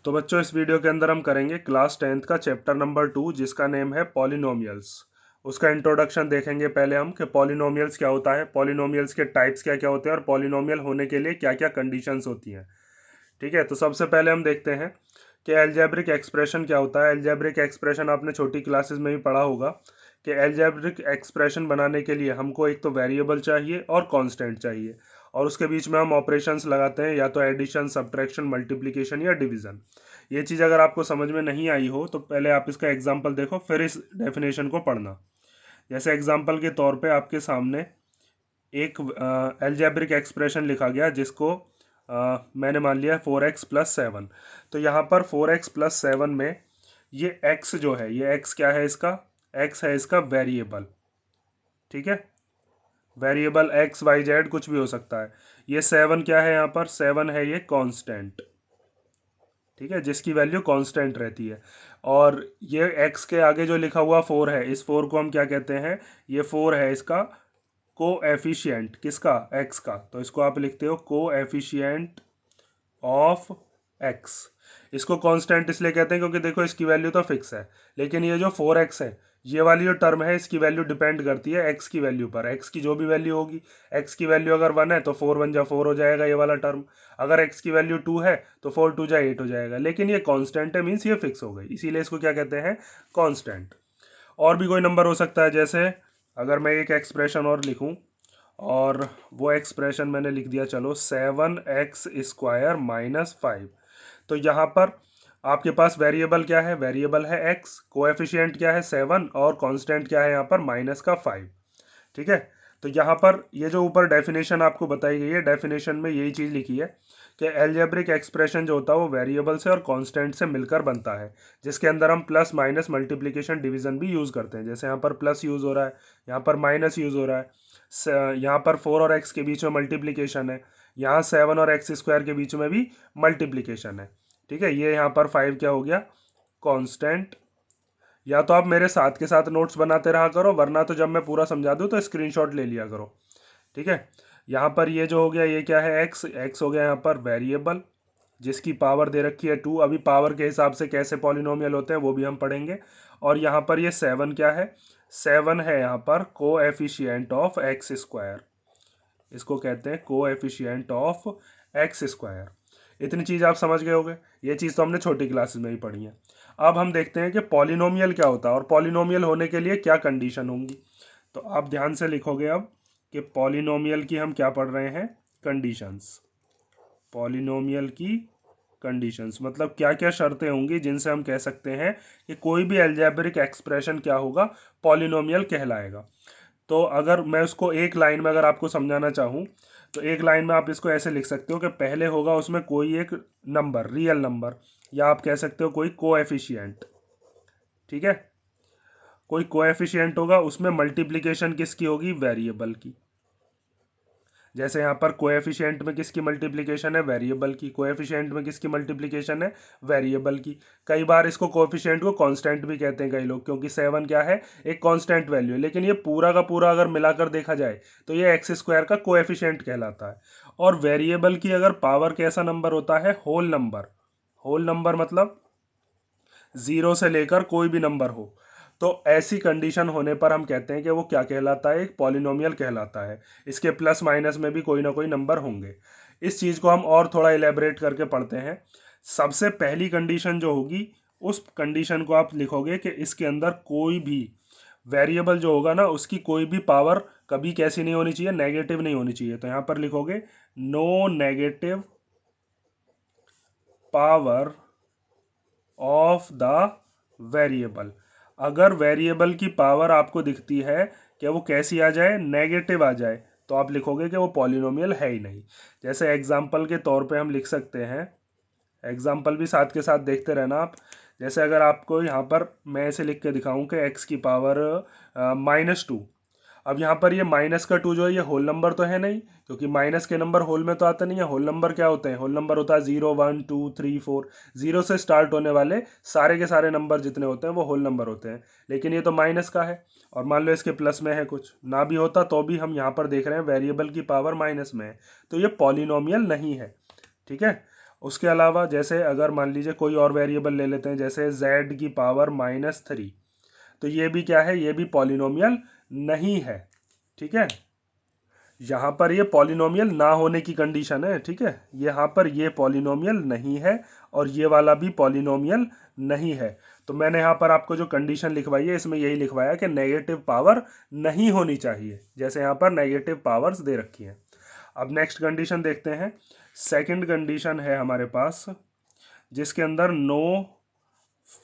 तो बच्चों इस वीडियो के अंदर हम करेंगे क्लास 10th का चैप्टर नंबर 2 जिसका नेम है पॉलिनोमियल्स। उसका इंट्रोडक्शन देखेंगे पहले हम कि पॉलिनोमियल्स क्या होता है, पॉलिनोमियल्स के टाइप्स क्या क्या होते हैं और पॉलिनोमियल होने के लिए क्या क्या कंडीशंस होती हैं। ठीक है, तो सबसे पहले हम देखते हैं कि अलजेब्रिक एक्सप्रेशन क्या होता है। अलजेब्रिक एक्सप्रेशन आपने छोटी क्लासेस में भी पढ़ा होगा कि अलजेब्रिक एक्सप्रेशन बनाने के लिए हमको एक तो वेरिएबल चाहिए और कांस्टेंट चाहिए, और उसके बीच में हम ऑपरेशंस लगाते हैं, या तो एडिशन, सब्ट्रैक्शन, मल्टीप्लिकेशन या डिवीजन। ये चीज़ अगर आपको समझ में नहीं आई हो तो पहले आप इसका एग्जाम्पल देखो, फिर इस डेफिनेशन को पढ़ना। जैसे एग्जाम्पल के तौर पे आपके सामने एक अलजेब्रिक एक्सप्रेशन लिखा गया जिसको मैंने मान लिया 4x+7। तो यहाँ पर 4x+7 में ये x जो है, ये x क्या है, इसका x है इसका वेरिएबल। ठीक है, वेरिएबल x y z कुछ भी हो सकता है। ये 7 क्या है, यहाँ पर 7 है ये कांस्टेंट। ठीक है, जिसकी वैल्यू कांस्टेंट रहती है। और ये x के आगे जो लिखा हुआ 4 है, इस 4 को हम क्या कहते हैं, ये 4 है इसका कोएफिशिएंट, किसका, x का। तो इसको आप लिखते हो कोएफिशिएंट ऑफ x। इसको कांस्टेंट इसलिए कहते हैं क्योंकि देखो इसकी वैल्यू तो फिक्स है, लेकिन ये जो 4x है, ये वाली जो टर्म है इसकी वैल्यू डिपेंड करती है x की वैल्यू पर। x की जो भी वैल्यू होगी, x की वैल्यू अगर 1 है तो 4 1 जा 4 हो जाएगा ये वाला टर्म। अगर x की वैल्यू 2 है तो 4 2 जा 8 हो जाएगा। लेकिन ये कांस्टेंट है, मीन्स ये फिक्स हो गई, इसीलिए इसको क्या कहते हैं, कांस्टेंट। और भी कोई नंबर हो सकता है, जैसे अगर मैं एक एक्सप्रेशन और लिखूं, और वो एक्सप्रेशन मैंने लिख दिया, चलो 7x² - 5। तो यहाँ पर आपके पास वेरिएबल क्या है, वेरिएबल है x, कोएफिशिएंट क्या है 7, और कांस्टेंट क्या है यहाँ पर -5। ठीक है, तो यहाँ पर ये जो ऊपर डेफिनेशन आपको बताई गई है, डेफिनेशन में यही चीज़ लिखी है कि अलजेब्रिक एक्सप्रेशन जो होता है वो वेरिएबल से और कांस्टेंट से मिलकर बनता है, जिसके अंदर हम प्लस माइनस मल्टीप्लिकेशन डिवीजन भी यूज़ करते हैं। जैसे यहाँ पर प्लस यूज़ हो रहा है, यहाँ पर माइनस यूज़ हो रहा है, यहाँ पर 4 और x के बीच में मल्टीप्लिकेशन है, यहाँ 7 और x² के बीच में भी मल्टीप्लिकेशन है। ठीक है, ये यहाँ पर 5 क्या हो गया, कांस्टेंट। या तो आप मेरे साथ के साथ नोट्स बनाते रहा करो, वरना तो जब मैं पूरा समझा दूँ तो स्क्रीनशॉट ले लिया करो। ठीक है, यहाँ पर ये जो हो गया, ये क्या है, x हो गया यहाँ पर वेरिएबल जिसकी पावर दे रखी है 2। अभी पावर के हिसाब से कैसे पॉलिनोमियल होते हैं वो भी हम पढ़ेंगे। और यहाँ पर ये 7 क्या है, 7 है यहाँ पर कोएफिशिएंट ऑफ x²। इसको कहते हैं कोएफिशिएंट ऑफ x²। इतनी चीज़ आप समझ गए होंगे, ये चीज़ तो हमने छोटी क्लासेस में ही पढ़ी है। अब हम देखते हैं कि पॉलिनोमियल क्या होता है और पॉलिनोमियल होने के लिए क्या कंडीशन होंगी। तो आप ध्यान से लिखोगे अब कि पॉलिनोमियल की हम क्या पढ़ रहे हैं, कंडीशंस। पॉलिनोमियल की कंडीशंस मतलब क्या क्या शर्तें होंगी जिनसे हम कह सकते हैं कि कोई भी अलजेब्रिक एक्सप्रेशन क्या होगा, पॉलिनोमियल कहलाएगा। तो अगर मैं उसको एक लाइन में अगर आपको समझाना चाहूँ, तो एक लाइन में आप इसको ऐसे लिख सकते हो कि पहले होगा उसमें कोई एक नंबर, रियल नंबर, या आप कह सकते हो कोई कोएफिशिएंट। ठीक है, कोई कोएफिशिएंट होगा, उसमें मल्टीप्लिकेशन किसकी होगी, वेरिएबल की। जैसे यहाँ पर कोएफिशिएंट में किसकी मल्टीप्लिकेशन है, वेरिएबल की। कोएफिशिएंट में किसकी मल्टीप्लिकेशन है, वेरिएबल की। कई बार इसको कोएफिशिएंट को कांस्टेंट भी कहते हैं कई लोग, क्योंकि 7 क्या है, एक कांस्टेंट वैल्यू है। लेकिन ये पूरा का पूरा अगर मिलाकर देखा जाए तो ये x² का कोएफिशिएंट कहलाता है। और वेरिएबल की अगर पावर कैसा नंबर होता है, होल नंबर। होल नंबर मतलब 0 से लेकर कोई भी नंबर हो, तो ऐसी कंडीशन होने पर हम कहते हैं कि वो क्या कहलाता है, एक पॉलिनोमियल कहलाता है। इसके प्लस माइनस में भी कोई ना कोई नंबर होंगे। इस चीज़ को हम और थोड़ा इलेबरेट करके पढ़ते हैं। सबसे पहली कंडीशन जो होगी, उस कंडीशन को आप लिखोगे कि इसके अंदर कोई भी वेरिएबल जो होगा ना, उसकी कोई भी पावर कभी कैसी नहीं होनी चाहिए, नेगेटिव नहीं होनी चाहिए। तो यहाँ पर लिखोगे no negative power of the variable. अगर वेरिएबल की पावर आपको दिखती है कि वो कैसी आ जाए, नेगेटिव आ जाए, तो आप लिखोगे कि वो पॉलिनोमियल है ही नहीं। जैसे एग्जाम्पल के तौर पे हम लिख सकते हैं, एग्जाम्पल भी साथ के साथ देखते रहना आप। जैसे अगर आपको यहाँ पर मैं ऐसे लिख के दिखाऊं कि x की पावर -2। अब यहाँ पर ये -2 जो है, ये होल नंबर तो है नहीं, क्योंकि माइनस के नंबर होल में तो आता नहीं है। होल नंबर क्या होते हैं, होल नंबर होता है 0 1 2 3 4। 0 से स्टार्ट होने वाले सारे के सारे नंबर जितने होते हैं वो होल नंबर होते हैं। लेकिन ये तो माइनस का है, और मान लो इसके प्लस में है, कुछ ना भी होता तो भी हम यहाँ पर देख रहे हैं वेरिएबल की पावर माइनस में है, तो ये पॉलिनोमियल नहीं है। ठीक है, उसके अलावा जैसे अगर मान लीजिए कोई और वेरिएबल ले लेते हैं, जैसे z की पावर -3, तो ये भी क्या है, ये भी पॉलिनोमियल नहीं है। ठीक है, यहाँ पर ये पॉलिनोमियल ना होने की कंडीशन है। ठीक है, यहाँ पर ये पॉलिनोमियल नहीं है और ये वाला भी पॉलिनोमियल नहीं है। तो मैंने यहाँ पर आपको जो कंडीशन लिखवाई है इसमें यही लिखवाया कि नेगेटिव पावर नहीं होनी चाहिए, जैसे यहाँ पर नेगेटिव पावर्स दे रखी हैं। अब नेक्स्ट कंडीशन देखते हैं। सेकंड कंडीशन है हमारे पास जिसके अंदर नो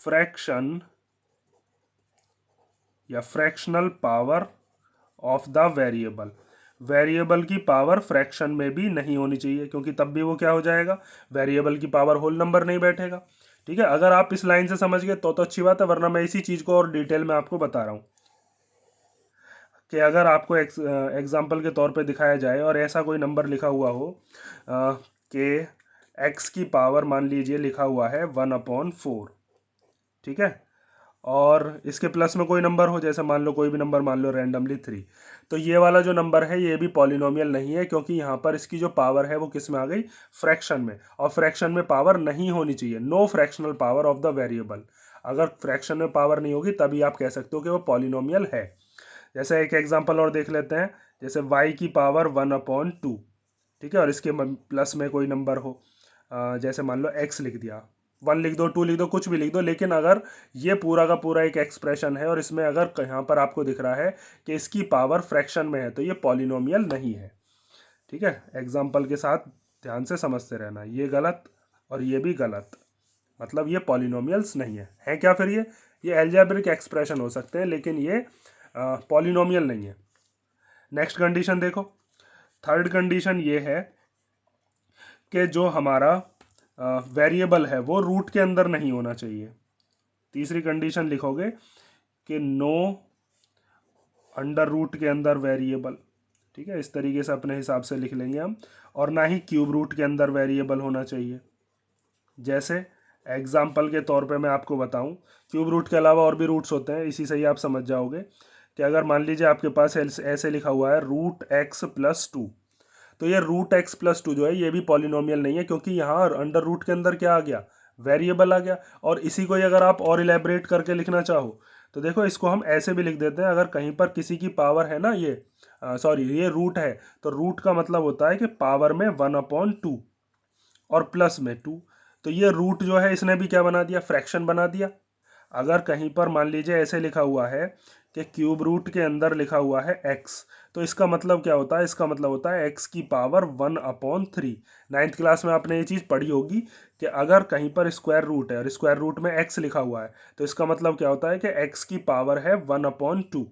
फ्रैक्शन या fractional power of the variable, variable की पावर फ्रैक्शन में भी नहीं होनी चाहिए, क्योंकि तब भी वो क्या हो जाएगा, वेरिएबल की पावर होल नंबर नहीं बैठेगा। ठीक है, अगर आप इस लाइन से समझ गए तो अच्छी बात है, वरना मैं इसी चीज को और डिटेल में आपको बता रहा हूँ कि अगर आपको एग्जाम्पल के तौर पे दिखाया जाए और ऐसा कोई नंबर लिखा हुआ हो कि x की पावर मान लीजिए लिखा हुआ है 1/4, ठीक है, और इसके प्लस में कोई नंबर हो, जैसे मान लो कोई भी नंबर मान लो रैंडमली 3, तो ये वाला जो नंबर है ये भी पॉलिनोमियल नहीं है, क्योंकि यहाँ पर इसकी जो पावर है वो किस में आ गई, फ्रैक्शन में, और फ्रैक्शन में पावर नहीं होनी चाहिए, no fractional power of the variable. अगर फ्रैक्शन में पावर नहीं होगी तभी आप कह सकते हो कि वो पॉलिनोमियल है। जैसे एक एग्जाम्पल और देख लेते हैं, जैसे y की पावर 1/2, ठीक है, और इसके प्लस में कोई नंबर हो, जैसे मान लो x लिख दिया, 1 लिख दो, 2 लिख दो, कुछ भी लिख दो, लेकिन अगर ये पूरा का पूरा एक एक्सप्रेशन है और इसमें अगर यहाँ पर आपको दिख रहा है कि इसकी पावर फ्रैक्शन में है तो ये पॉलिनोमियल नहीं है। ठीक है, एग्जाम्पल के साथ ध्यान से समझते रहना, ये गलत और ये भी गलत, मतलब ये पॉलिनोमियल्स नहीं है क्या फिर ये एल्जेब्रिक एक्सप्रेशन हो सकते हैं लेकिन ये पॉलिनोमियल नहीं है। नेक्स्ट कंडीशन देखो, थर्ड कंडीशन ये है कि जो हमारा वेरिएबल है वो रूट के अंदर नहीं होना चाहिए। तीसरी कंडीशन लिखोगे कि नो अंडर रूट के अंदर वेरिएबल, ठीक है, इस तरीके से अपने हिसाब से लिख लेंगे हम, और ना ही क्यूब रूट के अंदर वेरिएबल होना चाहिए। जैसे एग्जाम्पल के तौर पे मैं आपको बताऊं, क्यूब रूट के अलावा और भी रूट्स होते हैं, इसी से ही आप समझ जाओगे कि अगर मान लीजिए आपके पास ऐसे लिखा हुआ है √x+2, तो ये √x+2 जो है ये भी पॉलिनोमियल नहीं है, क्योंकि यहाँ अंडर रूट के अंदर क्या आ गया, वेरिएबल आ गया। और इसी को ही अगर आप और इलेबरेट करके लिखना चाहो तो देखो इसको हम ऐसे भी लिख देते हैं, अगर कहीं पर किसी की पावर है ना, ये सॉरी ये रूट है, तो रूट का मतलब होता है कि पावर में 1/2 और प्लस में 2, तो ये रूट जो है इसने भी क्या बना दिया, फ्रैक्शन बना दिया। अगर कहीं पर मान लीजिए ऐसे लिखा हुआ है कि क्यूब रूट के अंदर लिखा हुआ है x, तो इसका मतलब क्या होता है, इसका मतलब होता है x की पावर 1/3। नाइन्थ क्लास में आपने ये चीज़ पढ़ी होगी कि अगर कहीं पर स्क्वायर रूट है और स्क्वायर रूट में x लिखा हुआ है तो इसका मतलब क्या होता है कि x की पावर है 1/2।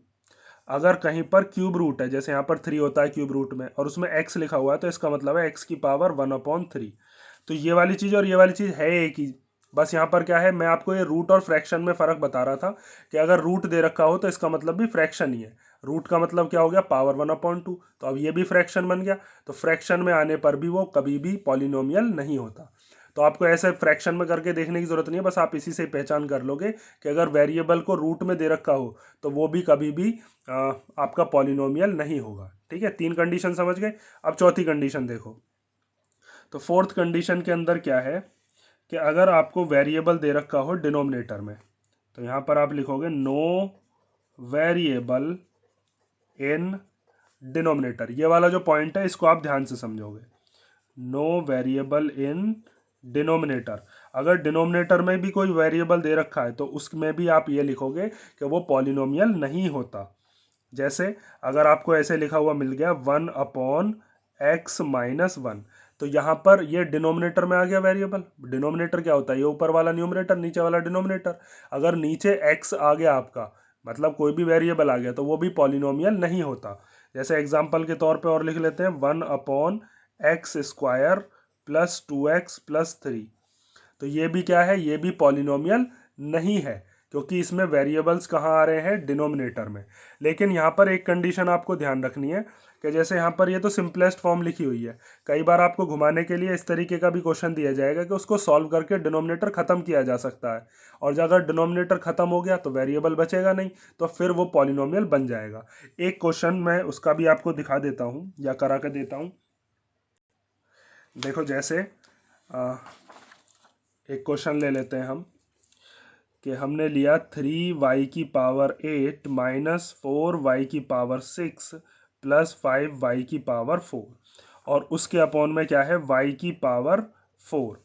अगर कहीं पर क्यूब रूट है, जैसे यहाँ पर 3 होता है क्यूब रूट में और उसमें x लिखा हुआ है, तो इसका मतलब है x की पावर 1/3। तो ये वाली चीज़ और ये वाली चीज़ है एक ही, बस यहाँ पर क्या है, मैं आपको ये रूट और फ्रैक्शन में फ़र्क बता रहा था कि अगर रूट दे रखा हो तो इसका मतलब भी फ्रैक्शन ही है। रूट का मतलब क्या हो गया, पावर 1/2, तो अब ये भी फ्रैक्शन बन गया, तो फ्रैक्शन में आने पर भी वो कभी भी पॉलिनोमियल नहीं होता। तो आपको ऐसे फ्रैक्शन में करके देखने की जरूरत नहीं है, बस आप इसी से पहचान कर लोगे कि अगर वेरिएबल को रूट में दे रखा हो तो वो भी कभी भी आपका पॉलिनोमियल नहीं होगा। ठीक है, 3 कंडीशन समझ गए। अब चौथी कंडीशन देखो, तो फोर्थ कंडीशन के अंदर क्या है कि अगर आपको वेरिएबल दे रखा हो डिनोमिनेटर में, तो यहाँ पर आप लिखोगे नो वेरिएबल इन डिनोमिनेटर। ये वाला जो पॉइंट है इसको आप ध्यान से समझोगे, नो वेरिएबल इन डिनोमिनेटर। अगर डिनोमिनेटर में भी कोई वेरिएबल दे रखा है तो उसमें भी आप ये लिखोगे कि वो पॉलिनोमियल नहीं होता। जैसे अगर आपको ऐसे लिखा हुआ मिल गया 1/x-1, तो यहाँ पर ये डिनोमिनेटर में आ गया वेरिएबल। डिनोमिनेटर क्या होता है, ये ऊपर वाला न्यूमरेटर, नीचे वाला डिनोमिनेटर। अगर नीचे x आ गया आपका, मतलब कोई भी वेरिएबल आ गया, तो वो भी पॉलिनोमियल नहीं होता। जैसे एग्जाम्पल के तौर पे और लिख लेते हैं 1/x² + 2x + 3, तो ये भी क्या है, ये भी पॉलिनोमियल नहीं है, क्योंकि इसमें वेरिएबल्स कहाँ आ रहे हैं, डिनोमिनेटर में। लेकिन यहाँ पर एक कंडीशन आपको ध्यान रखनी है कि जैसे यहाँ पर ये तो सिंपलेस्ट फॉर्म लिखी हुई है, कई बार आपको घुमाने के लिए इस तरीके का भी क्वेश्चन दिया जाएगा कि उसको सॉल्व करके डिनोमिनेटर खत्म किया जा सकता है, और अगर डिनोमिनेटर खत्म हो गया तो वेरिएबल बचेगा नहीं, तो फिर वो पॉलिनोमियल बन जाएगा। एक क्वेश्चन मैं उसका भी आपको दिखा देता हूँ या करा के देता हूँ। देखो जैसे एक क्वेश्चन ले लेते हैं हम कि हमने लिया 3y की पावर 8 माइनस 4y की पावर 6 प्लस 5y की पावर 4 और उसके अपॉन में क्या है y की पावर 4।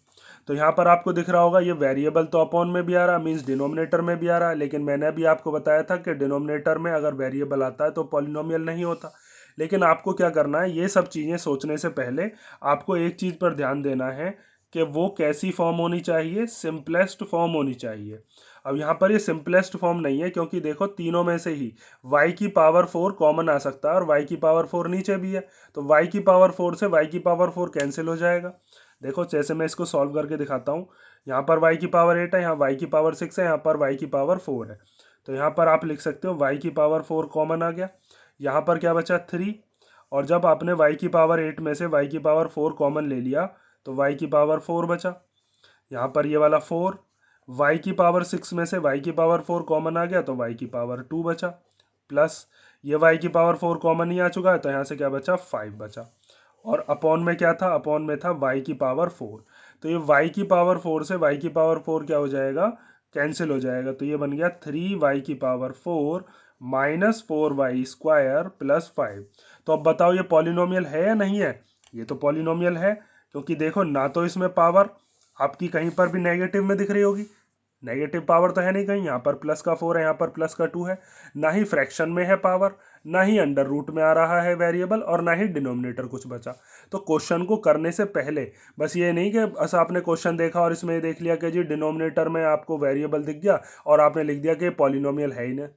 तो यहाँ पर आपको दिख रहा होगा ये वेरिएबल तो अपॉन में भी आ रहा है, मीन्स डिनोमिनेटर में भी आ रहा है, लेकिन मैंने अभी आपको बताया था कि डिनोमिनेटर में अगर वेरिएबल आता है तो पॉलिनोमियल नहीं होता। लेकिन आपको क्या करना है, ये सब चीज़ें सोचने से पहले आपको एक चीज़ पर ध्यान देना है कि वो कैसी फॉर्म होनी चाहिए, सिंपलेस्ट फॉर्म होनी चाहिए। अब यहाँ पर ये सिंपलेस्ट फॉर्म नहीं है, क्योंकि देखो तीनों में से ही y की पावर 4 कॉमन आ सकता है और y की पावर 4 नीचे भी है, तो y की पावर 4 से y की पावर 4 कैंसिल हो जाएगा। देखो जैसे मैं इसको सॉल्व करके दिखाता हूँ, यहाँ पर y की पावर 8 है, यहाँ y की पावर 6 है, यहाँ पर y की पावर 4 है। तो यहाँ पर आप लिख सकते हो y की पावर 4 कॉमन आ गया, यहाँ पर क्या बचा 3, और जब आपने y की पावर 8 में से y की पावर 4 कॉमन ले लिया तो y की पावर 4 बचा, यहाँ पर ये वाला 4, y की पावर 6 में से y की पावर 4 कॉमन आ गया तो y की पावर 2 बचा, प्लस ये y की पावर 4 कॉमन ही आ चुका है तो यहाँ से क्या बचा 5 बचा, और अपॉन में क्या था, अपॉन में था y की पावर 4। तो ये y की पावर 4 से y की पावर 4 क्या हो जाएगा, कैंसिल हो जाएगा, तो ये बन गया 3y की power 4 minus 4y square plus 5। तो अब बताओ ये पॉलिनोमियल है या नहीं है, ये तो पॉलिनोमियल है, क्योंकि देखो ना तो इसमें पावर आपकी कहीं पर भी नेगेटिव में दिख रही होगी, नेगेटिव पावर तो है नहीं कहीं, यहाँ पर प्लस का 4 है, यहाँ पर प्लस का 2 है, ना ही फ्रैक्शन में है पावर, ना ही अंडर रूट में आ रहा है वेरिएबल, और ना ही डिनोमिनेटर कुछ बचा। तो क्वेश्चन को करने से पहले बस ये नहीं कि बस आपने क्वेश्चन देखा और इसमें देख लिया कि जी डिनोमिनेटर में आपको वेरिएबल दिख गया और आपने लिख दिया कि पॉलिनोमियल है ही नहीं।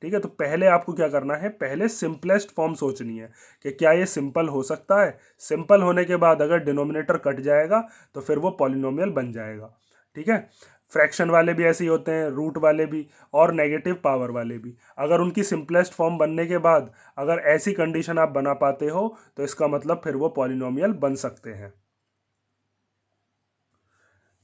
ठीक है, तो पहले आपको क्या करना है, पहले सिंपलेस्ट फॉर्म सोचनी है कि क्या ये सिंपल हो सकता है, सिंपल होने के बाद अगर डिनोमिनेटर कट जाएगा तो फिर वो पॉलिनोमियल बन जाएगा। ठीक है, फ्रैक्शन वाले भी ऐसे ही होते हैं, रूट वाले भी और नेगेटिव पावर वाले भी, अगर उनकी सिंपलेस्ट फॉर्म बनने के बाद अगर ऐसी कंडीशन आप बना पाते हो तो इसका मतलब फिर वो पॉलिनोमियल बन सकते हैं।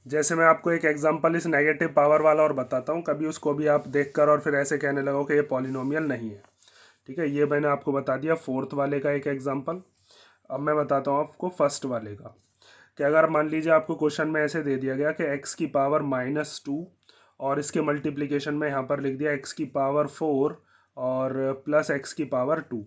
जैसे मैं आपको एक एग्जांपल इस नेगेटिव पावर वाला और बताता हूँ, कभी उसको भी आप देखकर और फिर ऐसे कहने लगो कि ये पॉलिनोमियल नहीं है। ठीक है, ये मैंने आपको बता दिया फोर्थ वाले का एक एग्जांपल। अब मैं बताता हूँ आपको फर्स्ट वाले का, कि अगर मान लीजिए आपको क्वेश्चन में ऐसे दे दिया गया कि x की पावर -2 और इसके मल्टीप्लिकेशन में यहाँ पर लिख दिया x की पावर 4 और प्लस x की पावर 2।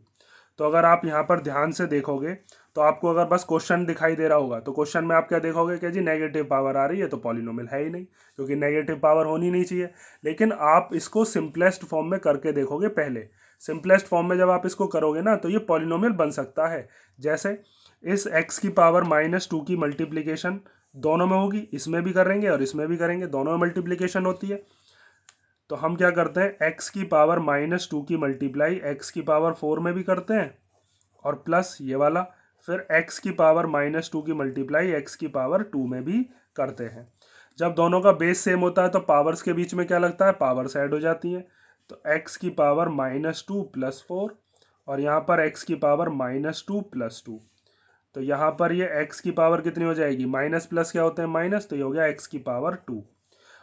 तो अगर आप यहाँ पर ध्यान से देखोगे तो आपको अगर बस क्वेश्चन दिखाई दे रहा होगा तो क्वेश्चन में आप क्या देखोगे कि जी नेगेटिव पावर आ रही है तो पॉलिनोमियल है ही नहीं, क्योंकि नेगेटिव पावर होनी नहीं चाहिए। लेकिन आप इसको सिंपलेस्ट फॉर्म में करके देखोगे, पहले सिंपलेस्ट फॉर्म में जब आप इसको करोगे ना तो ये पॉलिनोमियल बन सकता है। जैसे इस x की पावर -2 की मल्टीप्लिकेशन दोनों में होगी, इसमें भी करेंगे और इसमें भी करेंगे, दोनों में मल्टीप्लिकेशन होती है। तो हम क्या करते हैं, x की पावर -2 की मल्टीप्लाई x की पावर 4 में भी करते हैं और प्लस ये वाला फिर x की पावर -2 की मल्टीप्लाई x की पावर 2 में भी करते हैं। जब दोनों का बेस सेम होता है तो पावर्स के बीच में क्या लगता है, पावर्स ऐड हो जाती हैं। तो x की पावर -2 प्लस 4 और यहाँ पर x की पावर -2 प्लस 2। तो यहाँ पर ये x की पावर कितनी हो जाएगी, माइनस प्लस क्या होते हैं माइनस, तो ये हो गया x की पावर 2।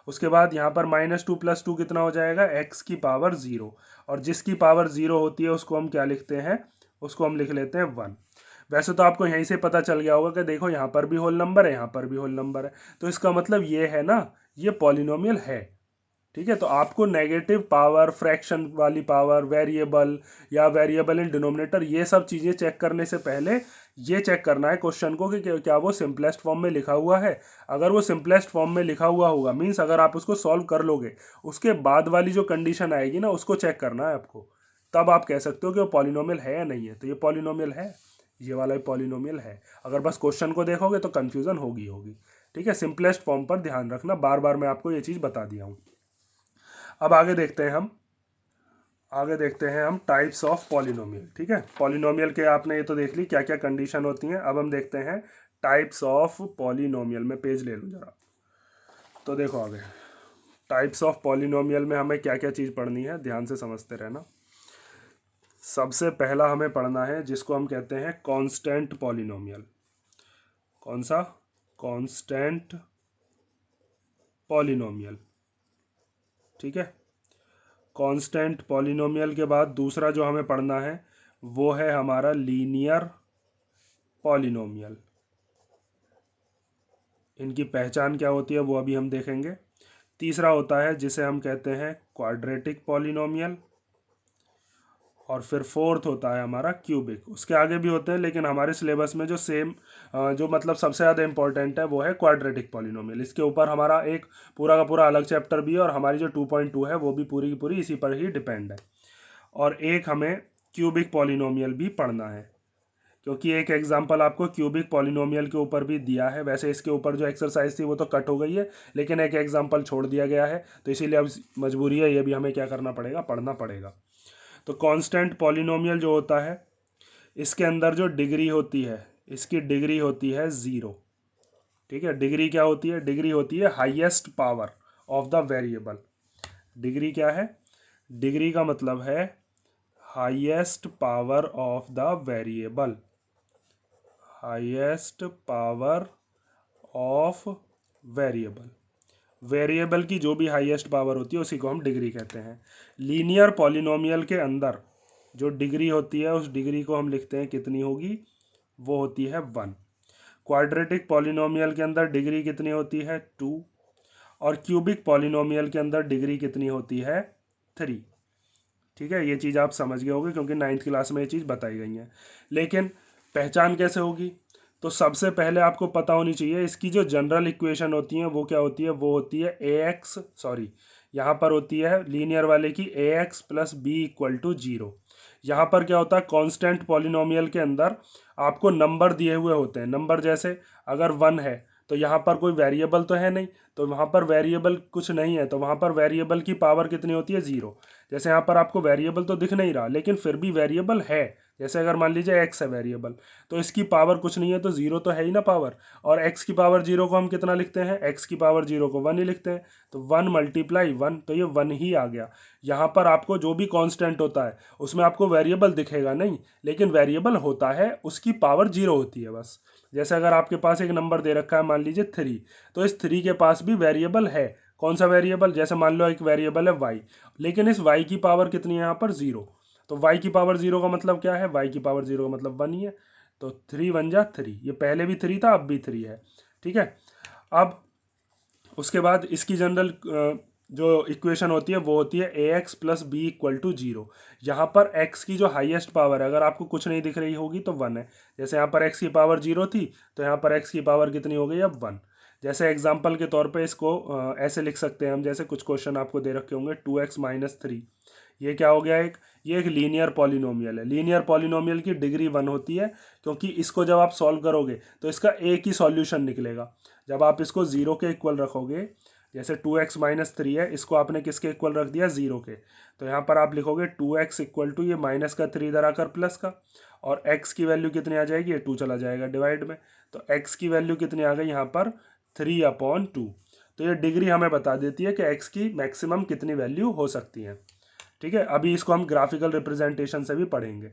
उसके बाद यहाँ पर -2 प्लस 2 कितना हो जाएगा, x की पावर 0। और जिसकी पावर 0 होती है उसको हम क्या लिखते हैं, उसको हम लिख लेते हैं 1। वैसे तो आपको यहीं से पता चल गया होगा कि देखो यहाँ पर भी होल नंबर है, यहाँ पर भी होल नंबर है, तो इसका मतलब ये है ना, ये पॉलिनोमियल है। ठीक है, तो आपको नेगेटिव पावर, फ्रैक्शन वाली पावर, वेरिएबल या वेरिएबल इन डिनोमिनेटर, ये सब चीज़ें चेक करने से पहले ये चेक करना है क्वेश्चन को कि क्या वो सिंपलेस्ट फॉर्म में लिखा हुआ है। अगर वो सिंपलेस्ट फॉर्म में लिखा हुआ होगा, मीन्स अगर आप उसको सॉल्व कर लोगे, उसके बाद वाली जो कंडीशन आएगी ना उसको चेक करना है आपको, तब आप कह सकते हो कि वो पॉलिनोमियल है या नहीं है। तो ये पॉलिनोमियल है, ये वाला पॉलिनोमियल है। अगर बस क्वेश्चन को देखोगे तो कन्फ्यूजन होगी होगी। ठीक है, सिंपलेस्ट फॉर्म पर ध्यान रखना, बार बार मैं आपको ये चीज़ बता दिया हूँ। अब आगे देखते हैं हम टाइप्स ऑफ पॉलिनोमियल। ठीक है, पॉलिनोमियल के आपने ये तो देख ली क्या क्या कंडीशन होती हैं। अब हम देखते हैं टाइप्स ऑफ पॉलिनोमियल में, पेज ले लूँ जरा। तो देखो आगे टाइप्स ऑफ पॉलिनोमियल में हमें क्या क्या चीज़ पढ़नी है, ध्यान से समझते रहना। सबसे पहला हमें पढ़ना है जिसको हम कहते हैं कांस्टेंट पॉलिनोमियल। कौन सा, कांस्टेंट पॉलिनोमियल। ठीक है, कांस्टेंट पॉलिनोमियल के बाद दूसरा जो हमें पढ़ना है वो है हमारा लीनियर पॉलिनोमियल। इनकी पहचान क्या होती है वो अभी हम देखेंगे। तीसरा होता है जिसे हम कहते हैं क्वाड्रेटिक पॉलिनोमियल, और फिर फोर्थ होता है हमारा क्यूबिक। उसके आगे भी होते हैं लेकिन हमारे सिलेबस में जो जो मतलब सबसे ज़्यादा इंपॉर्टेंट है वो है क्वाड्रेटिक पॉलिनोमियल। इसके ऊपर हमारा एक पूरा का पूरा अलग चैप्टर भी है, और हमारी जो 2.2 है वो भी पूरी की पूरी इसी पर ही डिपेंड है। और एक हमें क्यूबिक पॉलिनोमियल भी पढ़ना है, क्योंकि एक एग्जांपल आपको क्यूबिक पॉलिनोमियल के ऊपर भी दिया है। वैसे इसके ऊपर जो एक्सरसाइज थी वो तो कट हो गई है, लेकिन एक एग्जांपल छोड़ दिया गया है, तो इसीलिए अब मजबूरी है, ये भी हमें क्या करना पड़ेगा, पढ़ना पड़ेगा। तो कांस्टेंट पॉलिनोमियल जो होता है, इसके अंदर जो डिग्री होती है, इसकी डिग्री होती है 0। ठीक है, डिग्री क्या होती है, डिग्री होती है highest power of the variable. Degree क्या है, डिग्री का मतलब है highest power of the variable, highest power of variable. Variable की जो भी हाईएस्ट पावर होती है उसी को हम डिग्री कहते हैं। लीनियर पॉलिनोमियल के अंदर जो डिग्री होती है उस डिग्री को हम लिखते हैं कितनी होगी, वो होती है 1। क्वाड्रेटिक पॉलिनोमियल के अंदर डिग्री कितनी होती है, 2। और क्यूबिक पॉलिनोमियल के अंदर डिग्री कितनी होती है, 3। ठीक है, ये चीज़ आप समझ गए होंगे क्योंकि 9th क्लास में ये चीज़ बताई गई है। लेकिन पहचान कैसे होगी, तो सबसे पहले आपको पता होनी चाहिए इसकी जो जनरल इक्वेशन होती है वो क्या होती है, वो होती है यहाँ पर होती है लीनियर वाले की ax plus b equal to 0। यहाँ पर क्या होता है, कांस्टेंट पॉलिनोमियल के अंदर आपको नंबर दिए हुए होते हैं। नंबर जैसे अगर 1 है तो यहाँ पर कोई वेरिएबल तो है नहीं, तो वहाँ पर वेरिएबल कुछ नहीं है, तो वहाँ पर वेरिएबल की पावर कितनी होती है, 0। जैसे यहाँ पर आपको वेरिएबल तो दिख नहीं रहा लेकिन फिर भी वेरिएबल है। जैसे अगर मान लीजिए x है वेरिएबल, तो इसकी पावर कुछ नहीं है तो 0 तो है ही ना पावर। और x की पावर 0 को हम कितना लिखते हैं, x की पावर 0 को 1 ही लिखते हैं, तो 1 मल्टीप्लाई 1, तो ये 1 ही आ गया। यहाँ पर आपको जो भी कांस्टेंट होता है उसमें आपको वेरिएबल दिखेगा नहीं, लेकिन वेरिएबल होता है, उसकी पावर 0 होती है बस। जैसे अगर आपके पास एक नंबर दे रखा है मान लीजिए 3, तो इस 3 के पास भी वेरिएबल है। कौन सा वेरिएबल, जैसे मान लो एक वेरिएबल है y, लेकिन इस y की पावर कितनी है यहाँ पर, 0। तो y की पावर 0 का मतलब क्या है, y की पावर 0 का मतलब 1 ही है। तो 3 1 जा 3, ये पहले भी 3 था अब भी 3 है। ठीक है, अब उसके बाद इसकी जनरल जो इक्वेशन होती है वो होती है ax plus b equal to 0। यहाँ पर x की जो हाईएस्ट पावर है, अगर आपको कुछ नहीं दिख रही होगी तो 1 है। जैसे यहाँ पर x की पावर 0 थी तो यहाँ पर x की पावर कितनी हो गई, अब 1। जैसे एग्जाम्पल के तौर पे इसको ऐसे लिख सकते हैं हम, जैसे कुछ क्वेश्चन आपको दे रखे होंगे 2x माइनस 3, ये क्या हो गया, ये एक लीनियर पॉलिनोमियल है। लीनियर पॉलिनोमियल की डिग्री 1 होती है, क्योंकि इसको जब आप सॉल्व करोगे तो इसका एक ही सॉल्यूशन निकलेगा। जब आप इसको 0 के इक्वल रखोगे, जैसे 2x माइनस 3 है, इसको आपने किसके इक्वल रख दिया, 0 के, तो यहाँ पर आप लिखोगे 2x इक्वल टू ये माइनस का 3 इधर आकर प्लस का, और x की वैल्यू कितनी आ जाएगी, ये 2 चला जाएगा डिवाइड में, तो x की वैल्यू कितनी आ गई यहाँ पर 3/2। तो ये डिग्री हमें बता देती है कि x की मैक्सिमम कितनी वैल्यू हो सकती है। ठीक है, अभी इसको हम ग्राफिकल रिप्रेजेंटेशन से भी पढ़ेंगे।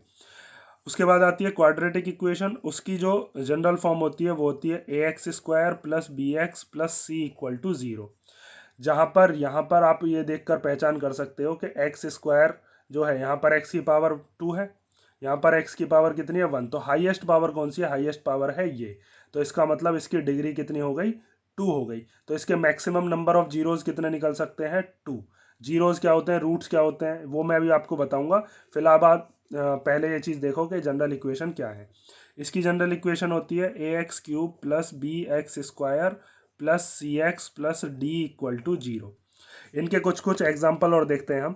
उसके बाद आती है क्वाड्रेटिक इक्वेशन, उसकी जो जनरल फॉर्म होती है वो होती है ax² plus b x plus c equal to 0। जहाँ पर यहाँ पर आप ये देखकर पहचान कर सकते हो कि x² जो है, यहाँ पर x की पावर 2 है, यहाँ पर x की पावर कितनी है, 1। तो हाईएस्ट पावर कौन सी है, हाईएस्ट पावर है ये, तो इसका मतलब इसकी डिग्री कितनी हो गई, 2 हो गई। तो इसके मैक्सिमम नंबर ऑफ जीरोज कितने निकल सकते हैं, 2। जीरोज क्या होते हैं, रूट्स क्या होते हैं, वो मैं अभी आपको बताऊंगा। फिलहाल आप पहले ये चीज़ देखो कि जनरल इक्वेशन क्या है। इसकी जनरल इक्वेशन होती है ax³ plus bx² plus cx plus d equal to 0। इनके कुछ कुछ एग्जाम्पल और देखते हैं हम।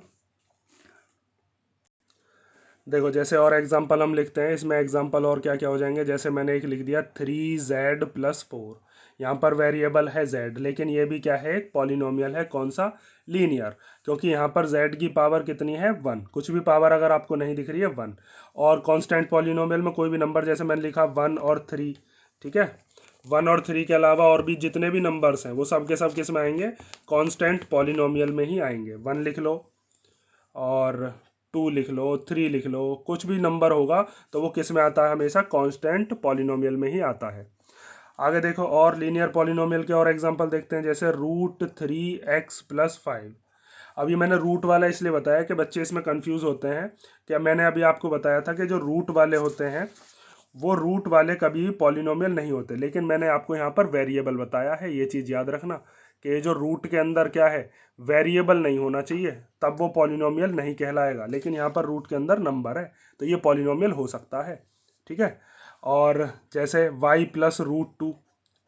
देखो, जैसे और एग्जाम्पल हम लिखते हैं, इसमें एग्जाम्पल और क्या क्या हो जाएंगे, जैसे मैंने एक लिख दिया 3z प्लस 4। यहाँ पर वेरिएबल है z, लेकिन ये भी क्या है, एक पॉलिनोमियल है, कौन सा, लीनियर, क्योंकि यहाँ पर z की पावर कितनी है, 1। कुछ भी पावर अगर आपको नहीं दिख रही है, 1। और कांस्टेंट पॉलिनोमियल में कोई भी नंबर, जैसे मैंने लिखा 1 और 3, ठीक है, 1 और 3 के अलावा और भी जितने भी नंबर्स हैं वो सब के सब किस में आएंगे, कांस्टेंट पॉलिनोमियल में ही आएंगे। 1 लिख लो और 2 लिख लो, 3 लिख लो, कुछ भी नंबर होगा तो वो किस में आता है, हमेशा कांस्टेंट पॉलिनोमियल में ही आता है। आगे देखो, और लीनियर पॉलिनोमियल के और एग्जांपल देखते हैं, जैसे √3x प्लस 5। अभी मैंने रूट वाला इसलिए बताया कि बच्चे इसमें कंफ्यूज होते हैं। क्या मैंने अभी आपको बताया था कि जो रूट वाले होते हैं वो रूट वाले कभी भी पॉलिनोमियल नहीं होते। लेकिन मैंने आपको यहाँ पर वेरिएबल बताया है, ये चीज़ याद रखना कि जो रूट के अंदर क्या है, वेरिएबल नहीं होना चाहिए, तब वो पॉलिनोमियल नहीं कहलाएगा। लेकिन यहाँ पर रूट के अंदर नंबर है तो ये पॉलिनोमियल हो सकता है। ठीक है। और जैसे y प्लस रूट टू,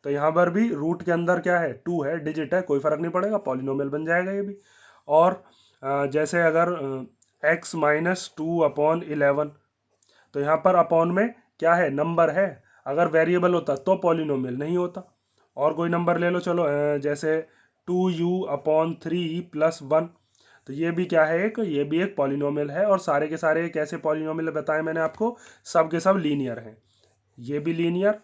तो यहाँ पर भी रूट के अंदर क्या है, टू है, डिजिट है, कोई फर्क नहीं पड़ेगा, पॉलिनोमियल बन जाएगा ये भी। और जैसे अगर x माइनस टू अपॉन 11, तो यहाँ पर अपॉन में क्या है, नंबर है, अगर वेरिएबल होता तो पॉलिनोमियल नहीं होता। और कोई नंबर ले लो, चलो जैसे 2u अपॉन 3 प्लस 1, तो ये भी क्या है, ये भी एक पॉलिनोमियल है। और सारे के सारे कैसे पॉलिनोमियल बताए मैंने आपको, सब के सब लीनियर हैं। ये भी लीनियर,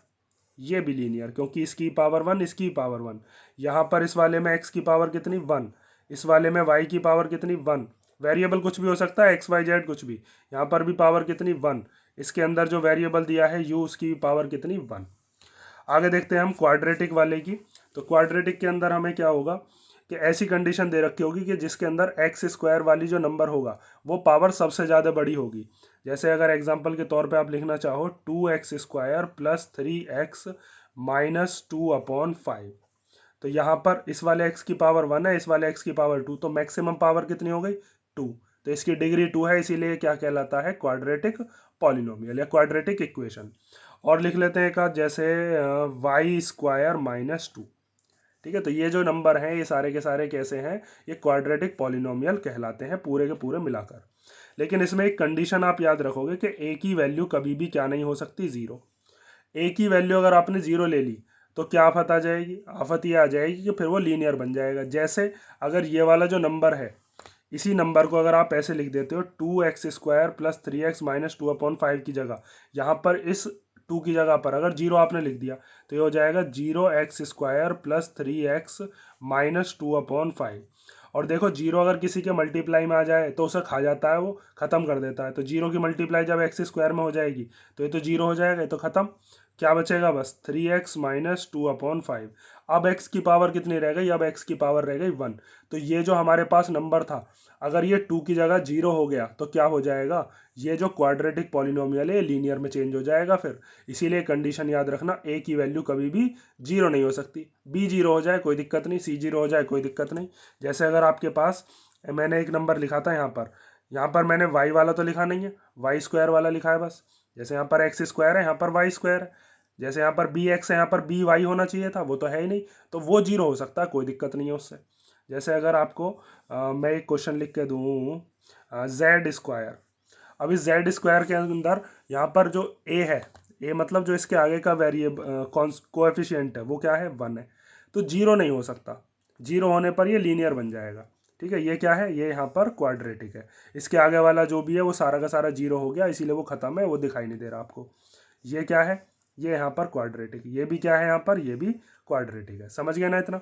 ये भी लीनियर, क्योंकि इसकी पावर 1, इसकी पावर 1। यहाँ पर इस वाले में x की पावर कितनी, 1, इस वाले में y की पावर कितनी, 1। वेरिएबल कुछ भी हो सकता है, x y z कुछ भी, यहाँ पर भी पावर कितनी, 1। इसके अंदर जो वेरिएबल दिया है u, उसकी पावर कितनी, 1। आगे देखते हैं हम क्वाड्रेटिक वाले की। तो क्वाड्रेटिक के अंदर हमें क्या होगा कि ऐसी कंडीशन दे रखी होगी कि जिसके अंदर एक्स स्क्वायर वाली जो नंबर होगा वो पावर सबसे ज़्यादा बड़ी होगी। जैसे अगर एग्जांपल के तौर पे आप लिखना चाहो 2x² प्लस 3x माइनस 2/5, तो यहाँ पर इस वाले x की पावर 1 है, इस वाले x की पावर 2, तो मैक्सिमम पावर कितनी हो गई, 2। तो इसकी डिग्री 2 है, इसीलिए क्या कहलाता है, क्वाड्रेटिक पॉलिनोमियल या क्वाड्रेटिक इक्वेशन। और लिख लेते हैं एक आध, जैसे y² माइनस 2। ठीक है। तो ये जो नंबर हैं ये सारे के सारे कैसे हैं, ये क्वाड्रेटिक पॉलिनोमियल कहलाते हैं पूरे के पूरे मिलाकर। लेकिन इसमें एक कंडीशन आप याद रखोगे कि ए की वैल्यू कभी भी क्या नहीं हो सकती, जीरो। ए की वैल्यू अगर आपने जीरो ले ली तो क्या आफत आ जाएगी, आफत ये आ जाएगी कि फिर वो लीनियर बन जाएगा। जैसे अगर ये वाला जो नंबर है, इसी नंबर को अगर आप ऐसे लिख देते हो 2x² प्लस 3x माइनस 2/5 की जगह, यहाँ पर इस 2 की जगह पर अगर जीरो आपने लिख दिया तो ये हो जाएगा 0x² प्लस 3x माइनस 2/5। और देखो जीरो अगर किसी के मल्टीप्लाई में आ जाए तो उसे खा जाता है, वो ख़त्म कर देता है। तो जीरो की मल्टीप्लाई जब x² में हो जाएगी तो ये तो जीरो हो जाएगा, ये तो ख़त्म। क्या बचेगा, बस 3x माइनस 2/5। अब x की पावर कितनी रह गई, अब x की पावर रह गई 1। तो ये जो हमारे पास नंबर था, अगर ये 2 की जगह जीरो हो गया तो क्या हो जाएगा, ये जो क्वाड्रेटिक पॉलिनोमियल है लीनियर में चेंज हो जाएगा फिर। इसीलिए कंडीशन याद रखना, a की वैल्यू कभी भी जीरो नहीं हो सकती। b जीरो हो जाए कोई दिक्कत नहीं, c जीरो हो जाए कोई दिक्कत नहीं। जैसे अगर आपके पास, मैंने एक नंबर लिखा था यहाँ पर मैंने y वाला तो लिखा नहीं है, y² वाला लिखा है बस। जैसे यहाँ पर x² है, यहाँ पर y² है। जैसे यहाँ पर bx है, यहाँ पर by होना चाहिए था, वो तो है ही नहीं, तो वो जीरो हो सकता है, कोई दिक्कत नहीं है उससे। जैसे अगर आपको मैं एक क्वेश्चन लिख के दूँ z², अब इस z² के अंदर यहाँ पर जो a है, a मतलब जो इसके आगे का वेरिएबल कोएफिशिएंट है वो क्या है, 1 है। तो जीरो नहीं हो सकता, जीरो होने पर ये लीनियर बन जाएगा। ठीक है। ये क्या है, ये यहाँ पर क्वाड्रेटिक है। इसके आगे वाला जो भी है वो सारा का सारा जीरो हो गया, इसीलिए वो खत्म है, वो दिखाई नहीं दे रहा आपको। ये क्या है, ये यहाँ पर क्वाड्रेटिक, ये भी क्या है यहाँ पर, ये भी क्वाड्रेटिक है। समझ गए ना इतना।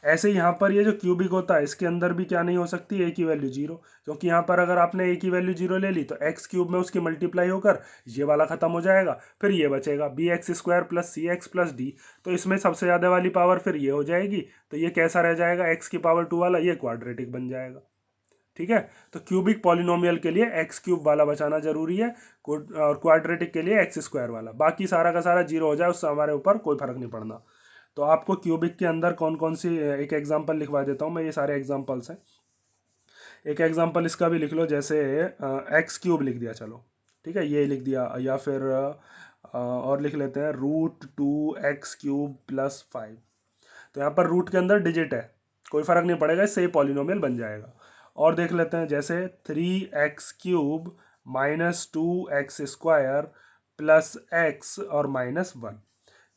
ऐसे ही यहाँ पर ये जो क्यूबिक होता है इसके अंदर भी क्या नहीं हो सकती, ए की वैल्यू जीरो, क्योंकि यहाँ पर अगर आपने ए की वैल्यू जीरो ले ली तो x³ में उसकी मल्टीप्लाई होकर ये वाला खत्म हो जाएगा, फिर ये बचेगा bx² plus cx plus d। तो इसमें सबसे ज़्यादा वाली पावर फिर ये हो जाएगी, तो ये कैसा रह जाएगा, x की पावर 2 वाला, ये क्वाड्रेटिक बन जाएगा। ठीक है। तो क्यूबिक पॉलिनोमियल के लिए x³ वाला बचाना जरूरी है, और क्वाड्रेटिक के लिए x² वाला। बाकी सारा का सारा जीरो हो जाए उससे हमारे ऊपर कोई फर्क नहीं पड़ना। तो आपको क्यूबिक के अंदर कौन कौन सी, एक एग्जांपल लिखवा देता हूँ मैं, ये सारे एग्जांपल्स हैं। एक एग्जांपल इसका भी लिख लो, जैसे x³ लिख दिया, चलो ठीक है, ये लिख दिया, या फिर और लिख लेते हैं √2x³ प्लस 5। तो यहाँ पर रूट के अंदर डिजिट है, कोई फर्क नहीं पड़ेगा, इससे ही पॉलिनोमियल बन जाएगा। और देख लेते हैं जैसे 3x³ minus 2x² plus x और माइनस 1।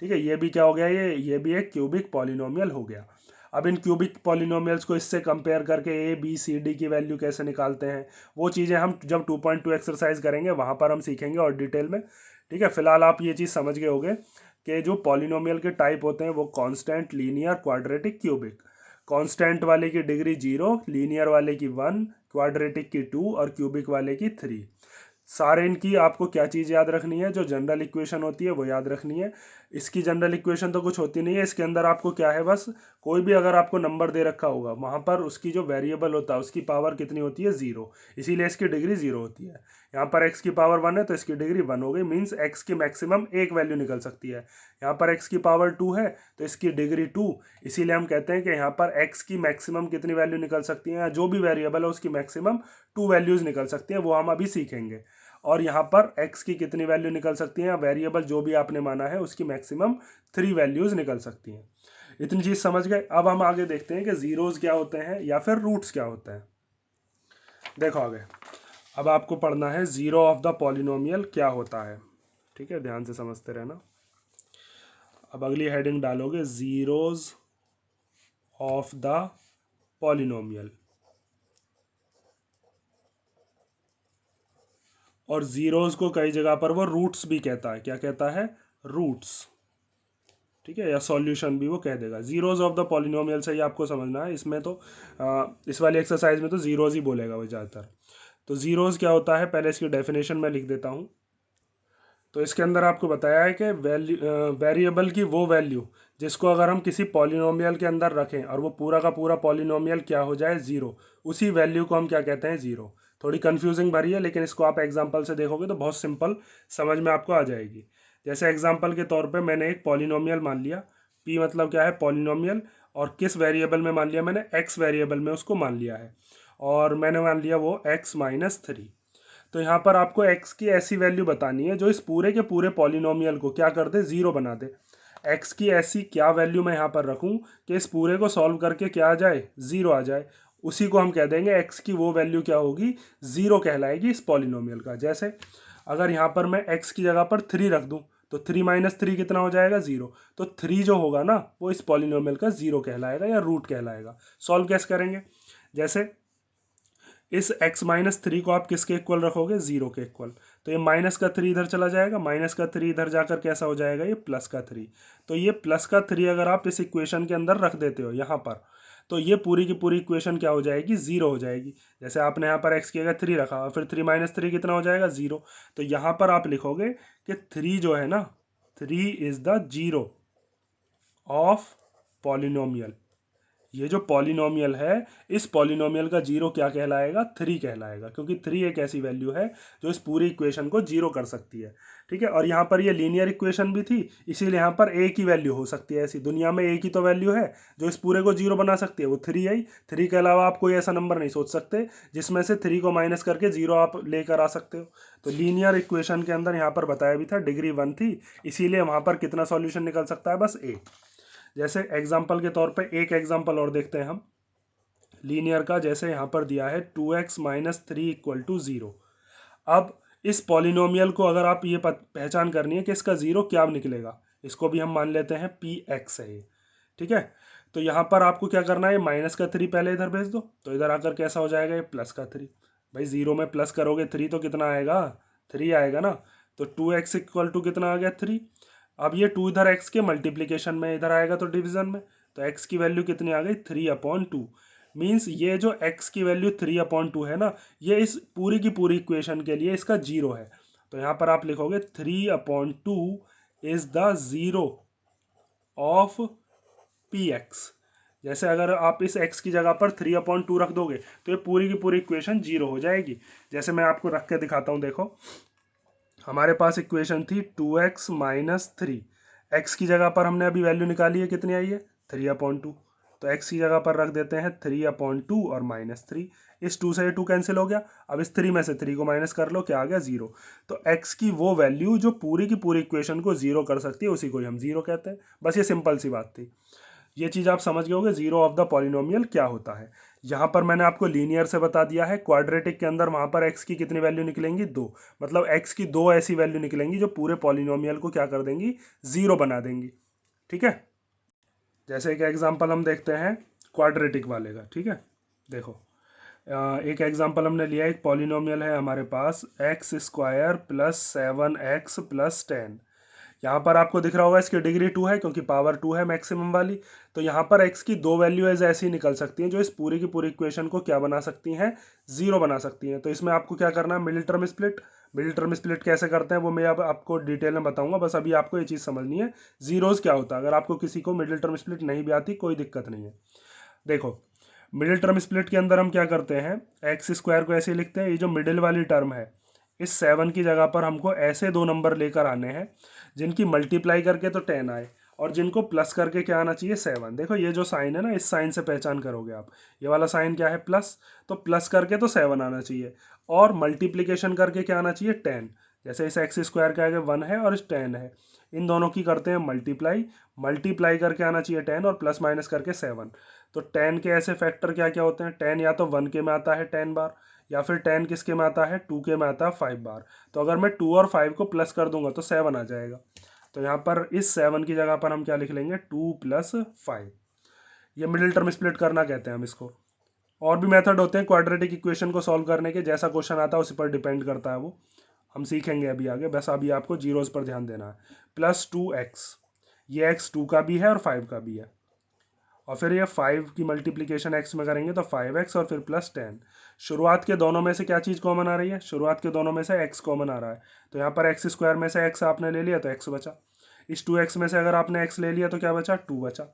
ठीक है। ये भी क्या हो गया, ये भी एक क्यूबिक पॉलिनोमियल हो गया। अब इन क्यूबिक पॉलिनोमियल्स को इससे कंपेयर करके ए बी सी डी की वैल्यू कैसे निकालते हैं, वो चीज़ें हम जब 2.2 एक्सरसाइज करेंगे वहाँ पर हम सीखेंगे और डिटेल में। ठीक है। फिलहाल आप ये चीज़ समझ गए होंगे कि जो पॉलिनोमियल के टाइप होते हैं वो constant, linear, quadratic, cubic. Constant वाले की डिग्री 0, लीनियर वाले की 1, क्वाड्रेटिक की 2 और क्यूबिक वाले की 3। सारे इनकी आपको क्या चीज़ याद रखनी है, जो जनरल इक्वेशन होती है वो याद रखनी है। इसकी जनरल इक्वेशन तो कुछ होती नहीं है, इसके अंदर आपको क्या है, बस कोई भी अगर आपको नंबर दे रखा होगा वहाँ पर उसकी जो वेरिएबल होता है उसकी पावर कितनी होती है, 0, इसीलिए इसकी डिग्री 0 होती है। यहाँ पर x की पावर 1 है तो इसकी डिग्री 1 हो गई, मीन्स x की मैक्सिमम एक वैल्यू निकल सकती है। यहाँ पर x की पावर 2 है तो इसकी डिग्री 2, इसीलिए हम कहते हैं कि यहाँ पर x की मैक्सिमम कितनी वैल्यू निकल सकती है, जो भी वेरिएबल है उसकी मैक्सिमम 2 वैल्यूज निकल सकती हैं, वो हम अभी सीखेंगे। और यहाँ पर x की कितनी वैल्यू निकल सकती है, वेरिएबल जो भी आपने माना है उसकी मैक्सिमम 3 वैल्यूज निकल सकती हैं। इतनी चीज समझ गए। अब हम आगे देखते हैं कि जीरोस क्या होते हैं या फिर रूट्स क्या होते हैं। देखो आगे, अब आपको पढ़ना है जीरो ऑफ द पॉलिनोमियल क्या होता है। ठीक है, ध्यान से समझते रहना। अब अगली हेडिंग डालोगे जीरोस ऑफ द पॉलिनोमियल, और जीरोस को कई जगह पर वो रूट्स भी कहता है। क्या कहता है, रूट्स। ठीक है, या सॉल्यूशन भी वो कह देगा। जीरोस ऑफ द पॉलिनोमियल से ही आपको समझना है, इसमें तो इस वाली एक्सरसाइज में तो जीरोस ही बोलेगा वो ज़्यादातर। तो जीरोस क्या होता है, पहले इसकी डेफिनेशन में लिख देता हूँ। तो इसके अंदर आपको बताया है कि वेरिएबल की वो वैल्यू जिसको अगर हम किसी पॉलिनोमियल के अंदर रखें और वो पूरा का पूरा पॉलिनोमियल क्या हो जाए, ज़ीरो, उसी वैल्यू को हम क्या कहते हैं, ज़ीरो। थोड़ी कंफ्यूजिंग भरी है, लेकिन इसको आप एग्जांपल से देखोगे तो बहुत सिंपल समझ में आपको आ जाएगी। जैसे एग्जांपल के तौर पे मैंने एक पॉलिनोमियल मान लिया, पी मतलब क्या है, पॉलिनोमियल, और किस वेरिएबल में मान लिया मैंने, एक्स वेरिएबल में उसको मान लिया है, और मैंने मान लिया वो x-3। तो यहाँ पर आपको x की ऐसी वैल्यू बतानी है जो इस पूरे के पूरे पॉलिनोमियल को क्या कर दे, ज़ीरो बना दे। x की ऐसी क्या वैल्यू मैं यहाँ पर रखूँ कि इस पूरे को सॉल्व करके क्या आ जाए, ज़ीरो आ जाए, उसी को हम कह देंगे x की वो वैल्यू क्या होगी, ज़ीरो कहलाएगी इस पॉलिनोमियल का। जैसे अगर यहाँ पर मैं x की जगह पर 3 रख दूँ तो 3-3 कितना हो जाएगा, 0। तो 3 जो होगा ना वो इस पॉलिनोमियल का ज़ीरो कहलाएगा या रूट कहलाएगा। सॉल्व कैसे करेंगे, जैसे इस x-3 को आप किसके इक्वल रखोगे, 0 के इक्वल। तो ये माइनस का 3 इधर चला जाएगा, माइनस का 3 इधर जाकर कैसा हो जाएगा, ये प्लस का 3। तो ये प्लस का 3 अगर आप इस इक्वेशन के अंदर रख देते हो यहाँ पर, तो ये पूरी की पूरी इक्वेशन क्या हो जाएगी, 0 हो जाएगी। जैसे आपने यहाँ पर x की जगह 3 रखा और फिर 3-3 कितना हो जाएगा, 0। तो यहाँ पर आप लिखोगे कि 3 जो है ना, 3 is the zero of polynomial. ये जो पॉलिनोमियल है, इस पॉलिनोमियल का जीरो क्या कहलाएगा, 3 कहलाएगा, क्योंकि 3 एक ऐसी वैल्यू है जो इस पूरी इक्वेशन को जीरो कर सकती है। ठीक है, और यहाँ पर ये लीनियर इक्वेशन भी थी, इसीलिए यहाँ पर एक ही वैल्यू हो सकती है। ऐसी दुनिया में एक ही तो वैल्यू है जो इस पूरे को जीरो बना सकती है, वो 3 आई। 3 के अलावा आप कोई ऐसा नंबर नहीं सोच सकते जिसमें से 3 को माइनस करके जीरो आप लेकर आ सकते हो। तो लीनियर इक्वेशन के अंदर यहाँ पर बताया भी था डिग्री 1 थी, इसीलिए वहाँ पर कितना सॉल्यूशन निकल सकता है, बस एक। जैसे एग्जाम्पल के तौर पे एक एग्जाम्पल और देखते हैं हम लीनियर का। जैसे यहाँ पर दिया है 2x-3 इक्वल टू 0। अब इस पॉलिनोमियल को अगर आप ये पहचान करनी है कि इसका जीरो क्या निकलेगा, इसको भी हम मान लेते हैं px है ये। ठीक है, तो यहाँ पर आपको क्या करना है, माइनस का 3 पहले इधर भेज दो, तो इधर आकर कैसा हो जाएगा, ये प्लस का 3। भाई जीरो में प्लस करोगे 3 तो कितना आएगा, 3 आएगा ना। तो 2x इक्वल टू कितना आ गया, 3। अब ये 2 इधर x के मल्टीप्लीकेशन में इधर आएगा तो डिवीजन में, तो x की वैल्यू कितनी आ गई, 3/2। मीन्स ये जो x की वैल्यू 3/2 है ना, ये इस पूरी की पूरी इक्वेशन के लिए इसका जीरो है। तो यहाँ पर आप लिखोगे 3/2 is the zero of px। जैसे अगर आप इस x की जगह पर 3/2 रख दोगे तो ये पूरी की पूरी इक्वेशन जीरो हो जाएगी। जैसे मैं आपको रख के दिखाता हूँ, देखो हमारे पास इक्वेशन थी 2x-3। x की जगह पर हमने अभी वैल्यू निकाली है, कितनी आई है, 3/2। तो x की जगह पर रख देते हैं 3/2 और -3। इस 2 से ये 2 कैंसिल हो गया। अब इस 3 में से 3 को माइनस कर लो, क्या आ गया, 0। तो x की वो वैल्यू जो पूरी की पूरी इक्वेशन को जीरो कर सकती है, उसी को हम जीरो कहते हैं। बस ये सिंपल सी बात थी। ये चीज़ आप समझ गए होगे जीरो ऑफ द पॉलिनोमियल क्या होता है। यहाँ पर मैंने आपको लीनियर से बता दिया है, क्वाड्रेटिक के अंदर वहाँ पर x की कितनी वैल्यू निकलेंगी, 2। मतलब x की 2 ऐसी वैल्यू निकलेंगी जो पूरे पॉलिनोमियल को क्या कर देंगी, जीरो बना देंगी। ठीक है, जैसे एक एग्जांपल हम देखते हैं क्वाड्रेटिक वाले का। ठीक है, देखो एक एग्जांपल हमने लिया, एक पॉलिनोमियल है हमारे पास x² + 7x + 10। यहाँ पर आपको दिख रहा होगा इसकी डिग्री 2 है, क्योंकि पावर 2 है मैक्सिमम वाली। तो यहाँ पर x की 2 वैल्यूज ऐसी निकल सकती हैं जो इस पूरी की पूरी इक्वेशन को क्या बना सकती हैं, जीरो बना सकती हैं। तो इसमें आपको क्या करना है, middle term split, middle term split कैसे करते हैं वो मैं अब आपको डिटेल में बताऊंगा, बस अभी आपको ये चीज़ समझनी है जीरोस क्या होता है। अगर आपको किसी को मिडिल टर्म स्प्लिट नहीं भी आती कोई दिक्कत नहीं है। देखो मिडिल टर्म स्प्लिट के अंदर हम क्या करते हैं, एक्स स्क्वायर को ऐसे लिखते हैं, ये जो मिडिल वाली टर्म है इस 7 की जगह पर हमको ऐसे दो नंबर लेकर आने हैं जिनकी मल्टीप्लाई करके तो 10 आए और जिनको प्लस करके क्या आना चाहिए 7। देखो ये जो साइन है ना, इस साइन से पहचान करोगे आप, ये वाला साइन क्या है प्लस, तो प्लस करके तो 7 आना चाहिए और मल्टीप्लीकेशन करके क्या आना चाहिए 10। जैसे इस एक्स स्क्वायर का आगे 1 है और इस 10 है, इन दोनों की करते हैं मल्टीप्लाई, मल्टीप्लाई करके आना चाहिए 10 और प्लस माइनस करके 7। तो 10 के ऐसे फैक्टर क्या क्या होते हैं, 10 या तो 1 के में आता है 10 बार, या फिर 10 किसके में आता है 2 के में आता है 5 बार। तो अगर मैं 2 और 5 को प्लस कर दूंगा तो 7 आ जाएगा। तो यहाँ पर इस 7 की जगह पर हम क्या लिख लेंगे 2 + 5। ये मिडिल टर्म स्प्लिट करना कहते हैं हम इसको। और भी मेथड होते हैं क्वाड्रेटिक इक्वेशन को सॉल्व करने के, जैसा क्वेश्चन आता है उसी पर डिपेंड करता है वो, हम सीखेंगे अभी आगे, बस अभी आपको जीरोस पर ध्यान देना है। +2x, ये x 2 का भी है और 5 का भी है, और फिर ये 5 की मल्टीप्लिकेशन x में करेंगे तो 5x और फिर +10। शुरुआत के दोनों में से क्या चीज़ कॉमन आ रही है, शुरुआत के दोनों में से x कॉमन आ रहा है, तो यहाँ पर एक्स स्क्वायर में से x आपने ले लिया तो x बचा, इस 2x में से अगर आपने x ले लिया तो क्या बचा 2 बचा।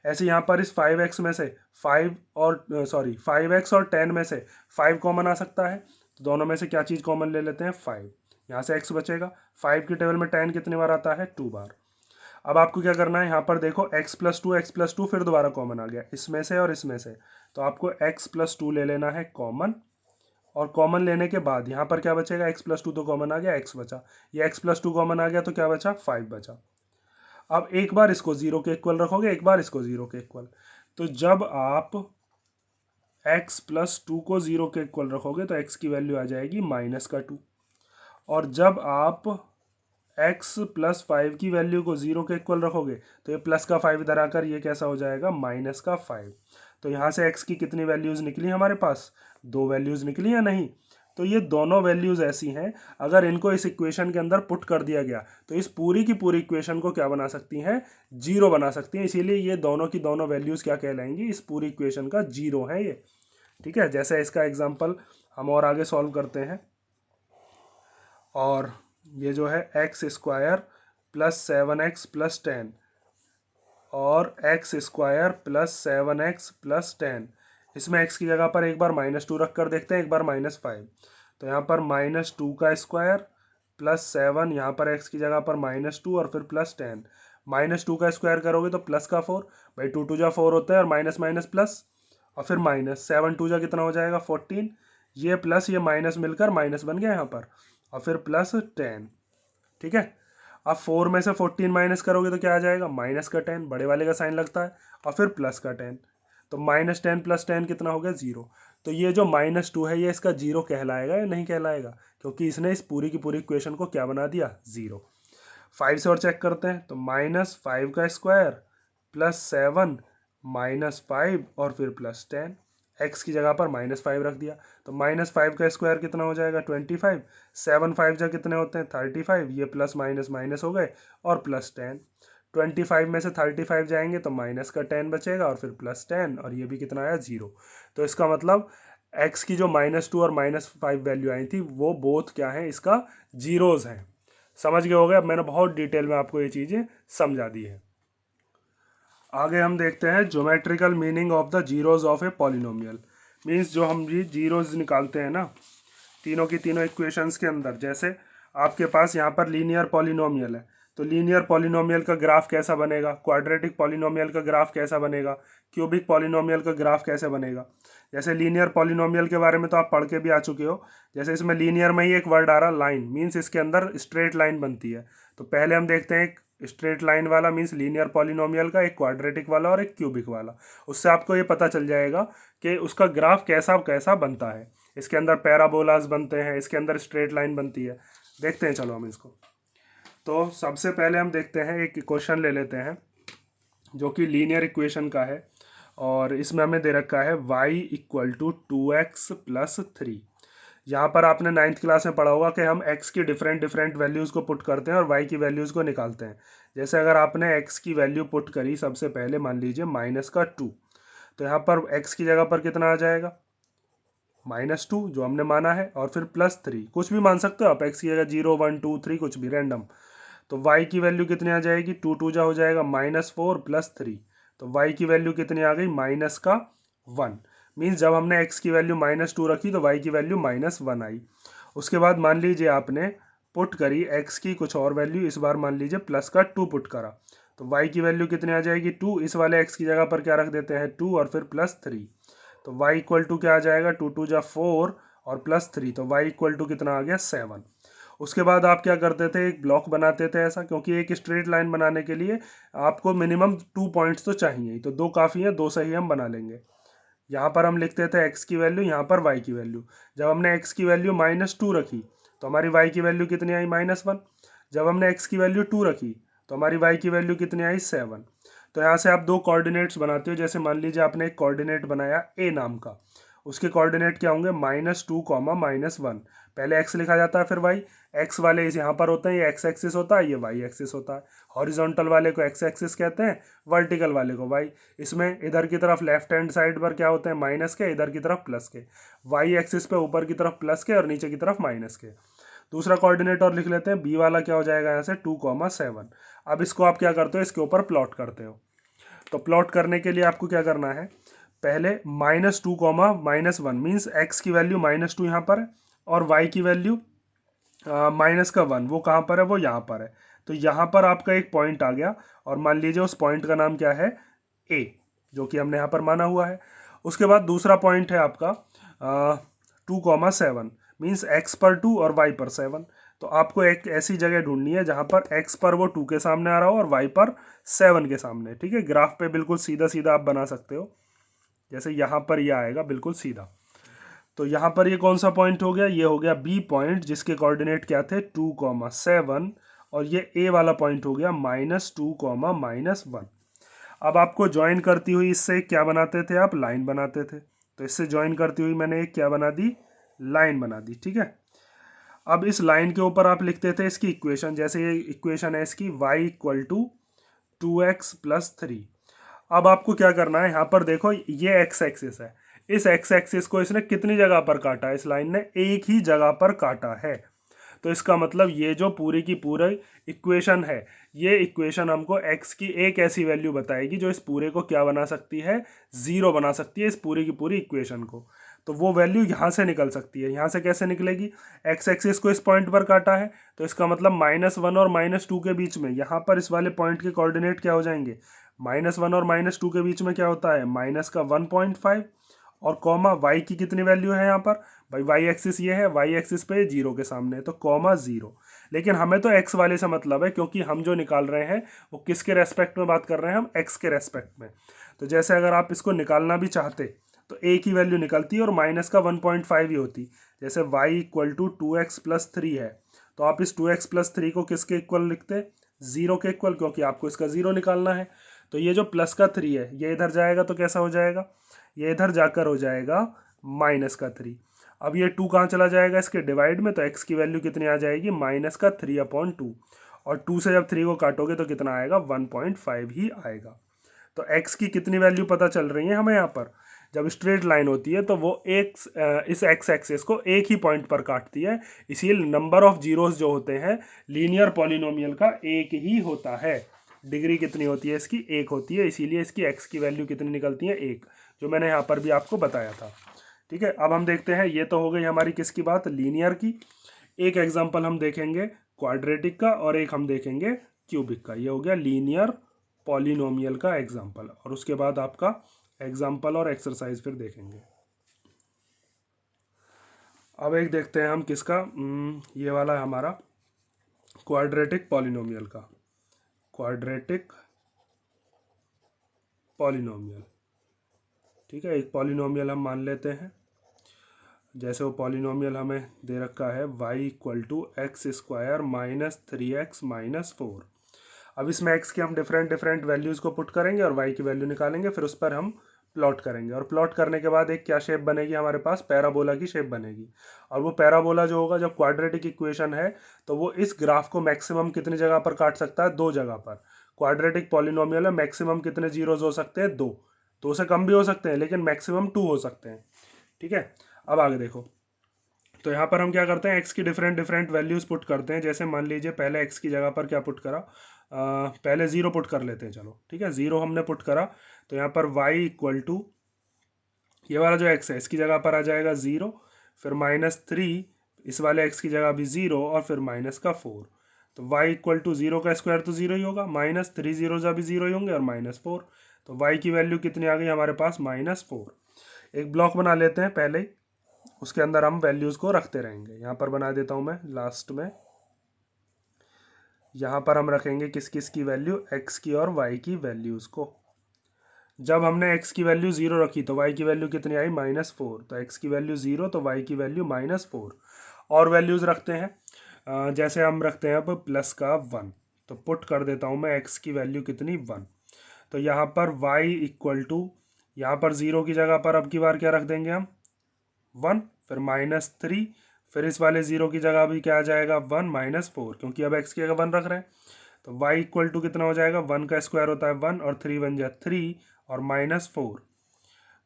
ऐसे यहाँ पर इस 5x में से 5x और 10 में से 5 कॉमन आ सकता है, तो दोनों में से क्या चीज़ कॉमन ले लेते हैं 5, यहाँ से x बचेगा। 5 की टेबल में 10 कितनी बार आता है 2 बार। अब आपको क्या करना है, यहाँ पर देखो x + 2 फिर दोबारा कॉमन आ गया इसमें से और इसमें से, तो आपको x + 2 ले लेना है कॉमन, और कॉमन लेने के बाद यहाँ पर क्या बचेगा x + 2 तो कॉमन आ गया x बचा, ये x + 2 कॉमन आ गया तो क्या बचा 5 बचा। अब एक बार इसको 0 के इक्वल रखोगे, एक बार इसको 0 के इक्वल, तो जब आप x + 2 को 0 के इक्वल रखोगे तो x की वैल्यू आ जाएगी -2, और जब आप x + 5 की वैल्यू को 0 के इक्वल रखोगे तो ये प्लस का 5 इधर आकर ये कैसा हो जाएगा -5। तो यहाँ से x की कितनी वैल्यूज़ निकली हमारे पास, 2 वैल्यूज़ निकली या नहीं। तो ये दोनों वैल्यूज़ ऐसी हैं, अगर इनको इस इक्वेशन के अंदर पुट कर दिया गया तो इस पूरी की पूरी इक्वेशन को क्या बना सकती हैं 0 बना सकती हैं, इसीलिए ये दोनों की दोनों वैल्यूज़ क्या कहलाएंगी, इस पूरी इक्वेशन का 0 है ये। ठीक है, जैसे इसका एग्जाम्पल हम और आगे सॉल्व करते हैं, और ये जो है x² + 7x + 10 और x² + 7x + 10, इसमें x की जगह पर एक बार -2 रख कर देखते हैं, एक बार -5। तो यहाँ पर -2 का स्क्वायर + 7, यहाँ पर x की जगह पर -2 और फिर +10, -2 का स्क्वायर करोगे तो प्लस का 4, भाई 2 2 जा 4 होता है और माइनस माइनस प्लस, और फिर माइनस 7 2 जा कितना हो जाएगा 14, ये प्लस ये माइनस मिलकर माइनस बन गया यहाँ पर, और फिर +10। ठीक है, अब 4 में से 14 माइनस करोगे तो क्या आ जाएगा -10, बड़े वाले का साइन लगता है, और फिर +10, तो -10 + 10 कितना हो गया 0। तो ये जो -2 है ये इसका 0 कहलाएगा या नहीं कहलाएगा, क्योंकि इसने इस पूरी की पूरी इक्वेशन को क्या बना दिया 0। 5 से और चेक करते हैं, तो -5 का स्क्वायर + 7 -5 और फिर +10, x की जगह पर -5 रख दिया, तो -5 का स्क्वायर कितना हो जाएगा 25, 7 5 जा कितने होते हैं 35, ये प्लस माइनस माइनस हो गए और +10, 25 में से 35 जाएंगे तो माइनस का 10 बचेगा और फिर +10, और ये भी कितना आया 0। तो इसका मतलब x की जो -2 और -5 वैल्यू आई थी वो बोथ क्या है इसका जीरोज हैं। समझ गए होगे, अब मैंने बहुत डिटेल में आपको ये चीज़ें समझा दी है। आगे हम देखते हैं geometrical meaning of the zeros of a polynomial. Means जो हम ये जीरोज निकालते हैं ना तीनों की तीनों इक्वेशंस के अंदर, जैसे आपके पास यहाँ पर लीनियर पॉलिनोमियल है, तो लीनियर पॉलिनोमियल का ग्राफ कैसा बनेगा, क्वाड्रेटिक पॉलिनोमियल का ग्राफ कैसा बनेगा, क्यूबिक पॉलिनोमियल का ग्राफ कैसे बनेगा। जैसे लीनियर पॉलिनोमियल के बारे में तो आप पढ़ के भी आ चुके हो, जैसे इसमें लीनियर में ही एक वर्ड आ रहा लाइन, मीन्स इसके अंदर स्ट्रेट लाइन बनती है। तो पहले हम देखते हैं एक स्ट्रेट लाइन वाला मीन्स लीनियर पॉलिनोमियल का, एक क्वाड्रेटिक वाला और एक क्यूबिक वाला। उससे आपको ये पता चल जाएगा कि उसका ग्राफ कैसा कैसा बनता है। इसके अंदर पैराबोलास बनते हैं, इसके अंदर स्ट्रेट लाइन बनती है। देखते हैं चलो हम इसको। तो सबसे पहले हम देखते हैं एक इक्वेशन ले लेते हैं जो कि लीनियर इक्वेशन का है, और इसमें हमें दे रखा है y = 2x + 3। यहाँ पर आपने 9th क्लास में पढ़ा होगा कि हम x की डिफरेंट डिफरेंट वैल्यूज़ को पुट करते हैं और y की वैल्यूज़ को निकालते हैं। जैसे अगर आपने x की वैल्यू पुट करी सबसे पहले, मान लीजिए -2, तो यहाँ पर x की जगह पर कितना आ जाएगा -2 जो हमने माना है, और फिर +3, कुछ भी मान सकते हो आप, x की जगह 0 1 2 3 कुछ भी रैंडम। तो y की वैल्यू कितनी आ जाएगी, 2 2 जा हो जाएगा -4 +3, तो y की वैल्यू कितनी आ गई, -1। मीन्स जब हमने x की वैल्यू -2 रखी तो y की वैल्यू -1 आई। उसके बाद मान लीजिए आपने पुट करी x की कुछ और वैल्यू, इस बार मान लीजिए प्लस का 2 पुट करा, तो y की वैल्यू कितनी आ जाएगी 2, इस वाले x की जगह पर क्या रख देते हैं 2 और फिर +3, तो y इक्वल टू क्या आ जाएगा, 2 2 जा 4 और +3, तो y इक्वल टू कितना आ गया 7। उसके बाद आप क्या करते थे, एक ब्लॉक बनाते थे ऐसा, क्योंकि एक स्ट्रेट लाइन बनाने के लिए आपको मिनिमम 2 पॉइंट्स तो चाहिए ही, तो 2 काफ़ी है, 2 सही हम बना लेंगे। यहाँ पर हम लिखते थे x की वैल्यू, यहाँ पर y की वैल्यू। जब हमने x की वैल्यू -2 रखी तो हमारी y की वैल्यू कितनी आई, -1। जब हमने x की वैल्यू 2 रखी तो हमारी y की वैल्यू कितनी आई, 7। तो यहाँ से आप दो कोऑर्डिनेट्स बनाते हो, जैसे मान लीजिए आपने एक कोऑर्डिनेट बनाया a नाम का, उसके कोऑर्डिनेट क्या होंगे, -2, -1। पहले x लिखा जाता है, फिर y। x वाले इस यहाँ पर होते हैं, ये x एक्सिस होता है, ये y एक्सिस होता है। हॉरिजॉन्टल वाले को x एक्सिस कहते हैं, वर्टिकल वाले को y। इसमें इधर की तरफ लेफ्ट हैंड साइड पर क्या होते हैं, माइनस के, इधर की तरफ प्लस के। y एक्सिस पे ऊपर की तरफ प्लस के और नीचे की तरफ माइनस के। दूसरा कोऑर्डिनेट और लिख लेते हैं, b वाला क्या हो जाएगा यहाँ से 2, 7। अब इसको आप क्या करते हो, इसके ऊपर प्लॉट करते हो। तो प्लॉट करने के लिए आपको क्या करना है, पहले -2, -1 मीन्स x की वैल्यू -2 यहाँ पर है, और y की वैल्यू -1, वो कहाँ पर है, वो यहाँ पर है। तो यहाँ पर आपका एक पॉइंट आ गया, और मान लीजिए उस पॉइंट का नाम क्या है, a, जो कि हमने यहाँ पर माना हुआ है। उसके बाद दूसरा पॉइंट है आपका 2, 7 मीन्स x पर 2 और y पर 7। तो आपको एक ऐसी जगह ढूंढनी है जहाँ पर x पर वो 2 के सामने आ रहा हो और y पर 7 के सामने। ठीक है, ग्राफ पे बिल्कुल सीधा सीधा आप बना सकते हो, जैसे यहाँ पर ये आएगा बिल्कुल सीधा। तो यहाँ पर ये कौन सा पॉइंट हो गया, ये हो गया बी पॉइंट, जिसके कोऑर्डिनेट क्या थे 2, 7, और ये ए वाला पॉइंट हो गया -2, -1। अब आपको ज्वाइन करती हुई इससे क्या बनाते थे आप, लाइन बनाते थे। तो इससे ज्वाइन करती हुई मैंने एक क्या बना दी, लाइन बना दी। ठीक है, अब इस लाइन के ऊपर आप लिखते थे इसकी इक्वेशन, जैसे ये इक्वेशन है इसकी y इक्वल टू 2x + 3। अब आपको क्या करना है, यहाँ पर देखो ये x एक्सिस है, इस x एक्सिस को इसने कितनी जगह पर काटा है, इस लाइन ने एक ही जगह पर काटा है। तो इसका मतलब ये जो पूरी की पूरी इक्वेशन है, ये इक्वेशन हमको x की एक ऐसी वैल्यू बताएगी जो इस पूरे को क्या बना सकती है, 0 बना सकती है, इस पूरी की पूरी इक्वेशन को। तो वो वैल्यू यहाँ से निकल सकती है। यहाँ से कैसे निकलेगी, x एक्सिस को इस पॉइंट पर काटा है, तो इसका मतलब -1 और -2 के बीच में, यहाँ पर इस वाले पॉइंट के कोऑर्डिनेट क्या हो जाएंगे, -1 और -2 के बीच में क्या होता है, माइनस का 1.5, और कॉमा y की कितनी वैल्यू है यहाँ पर, भाई y एक्सिस ये है, y एक्सिस पे 0 के सामने, तो कॉमा 0। लेकिन हमें तो x वाले से मतलब है, क्योंकि हम जो निकाल रहे हैं वो किसके रेस्पेक्ट में बात कर रहे हैं, हम x के रेस्पेक्ट में। तो जैसे अगर आप इसको निकालना भी चाहते तो a की वैल्यू निकलती और माइनस का 1.5 ही होती। जैसे y इक्वल टू 2x + 3 है, तो आप इस 2x + 3 को किसके इक्वल लिखते, 0 के इक्वल, क्योंकि आपको इसका 0 निकालना है। तो ये जो प्लस का 3 है ये इधर जाएगा तो कैसा हो जाएगा, ये इधर जाकर हो जाएगा -3। अब ये 2 कहाँ चला जाएगा, इसके डिवाइड में, तो x की वैल्यू कितनी आ जाएगी, -3/2, और 2 से जब 3 को काटोगे तो कितना आएगा, 1.5 ही आएगा। तो x की कितनी वैल्यू पता चल रही है हमें यहाँ पर, जब स्ट्रेट लाइन होती है तो वो एक इस x एक्सिस को एक ही पॉइंट पर काटती है, इसीलिए नंबर ऑफ जीरोस जो होते हैं लीनियर पॉलिनोमियल का एक ही होता है। डिग्री कितनी होती है इसकी, 1 होती है, इसीलिए इसकी x की वैल्यू कितनी निकलती है, 1, जो मैंने यहाँ पर भी आपको बताया था। ठीक है, अब हम देखते हैं, ये तो हो गई हमारी किसकी बात, लीनियर की। एक एग्जांपल हम देखेंगे क्वाड्रेटिक का, और एक हम देखेंगे क्यूबिक का। ये हो गया लीनियर पॉलिनोमियल का एग्जांपल, और उसके बाद आपका एग्जांपल और एक्सरसाइज फिर देखेंगे। अब एक देखते हैं हम किसका, ये वाला है हमारा क्वाड्रेटिक पॉलिनोमियल का, क्वाड्रेटिक पॉलिनोमियल। ठीक है, एक पॉलिनोमियल हम मान लेते हैं, जैसे वो पॉलिनोमियल हमें दे रखा है y equal to x square -3x - 4। अब इसमें x की हम डिफरेंट वैल्यूज़ को पुट करेंगे और y की वैल्यू निकालेंगे, फिर उस पर हम प्लॉट करेंगे, और प्लॉट करने के बाद एक क्या शेप बनेगी हमारे पास, पैराबोला की शेप बनेगी। और वो पैराबोला जो होगा, जब क्वाड्रेटिक इक्वेशन है तो वो इस ग्राफ को मैक्सिमम कितनी जगह पर काट सकता है, 2 जगह पर। क्वाड्रेटिक पॉलिनोमियल में मैक्सिमम कितने जीरोज हो सकते हैं, 2 से कम भी हो सकते हैं, लेकिन मैक्सिमम 2 हो सकते हैं। ठीक है, अब आगे देखो, तो यहाँ पर हम क्या करते हैं, x की डिफरेंट डिफरेंट वैल्यूज पुट करते हैं। जैसे मान लीजिए पहले x की जगह पर क्या पुट करा, पहले 0 पुट कर लेते हैं, चलो ठीक है, 0 हमने पुट करा। तो यहाँ पर y इक्वल टू ये वाला जो x है इसकी जगह पर आ जाएगा 0, फिर -3, इस वाले x की जगह भी 0 और फिर माइनस का 4। तो y इक्वल टू 0 का स्क्वायर तो 0 ही होगा, -3 जीरो जा भी 0 ही होंगे और -4। तो y की वैल्यू कितनी आ गई हमारे पास, -4। एक ब्लॉक बना लेते हैं पहले ही, उसके अंदर हम वैल्यूज़ को रखते रहेंगे। यहाँ पर बना देता हूँ मैं लास्ट में, यहाँ पर हम रखेंगे किस किस की वैल्यू, x की और y की वैल्यूज़ को। जब हमने x की वैल्यू 0 रखी तो y की वैल्यू कितनी आई, -4। तो x की वैल्यू 0 तो y की वैल्यू -4। और वैल्यूज़ रखते हैं, जैसे हम रखते हैं अब प्लस का 1। तो पुट कर देता हूँ मैं x की वैल्यू कितनी, 1। तो यहाँ पर y इक्वल टू, यहाँ पर 0 की जगह पर अब की बार क्या रख देंगे हम, 1, फिर -3, फिर इस वाले 0 की जगह भी क्या आ जाएगा, 1 -4, क्योंकि अब x की जगह 1 रख रहे हैं। तो y इक्वल टू कितना हो जाएगा, 1 का स्क्वायर होता है 1 और 3 बन जाए 3 और -4।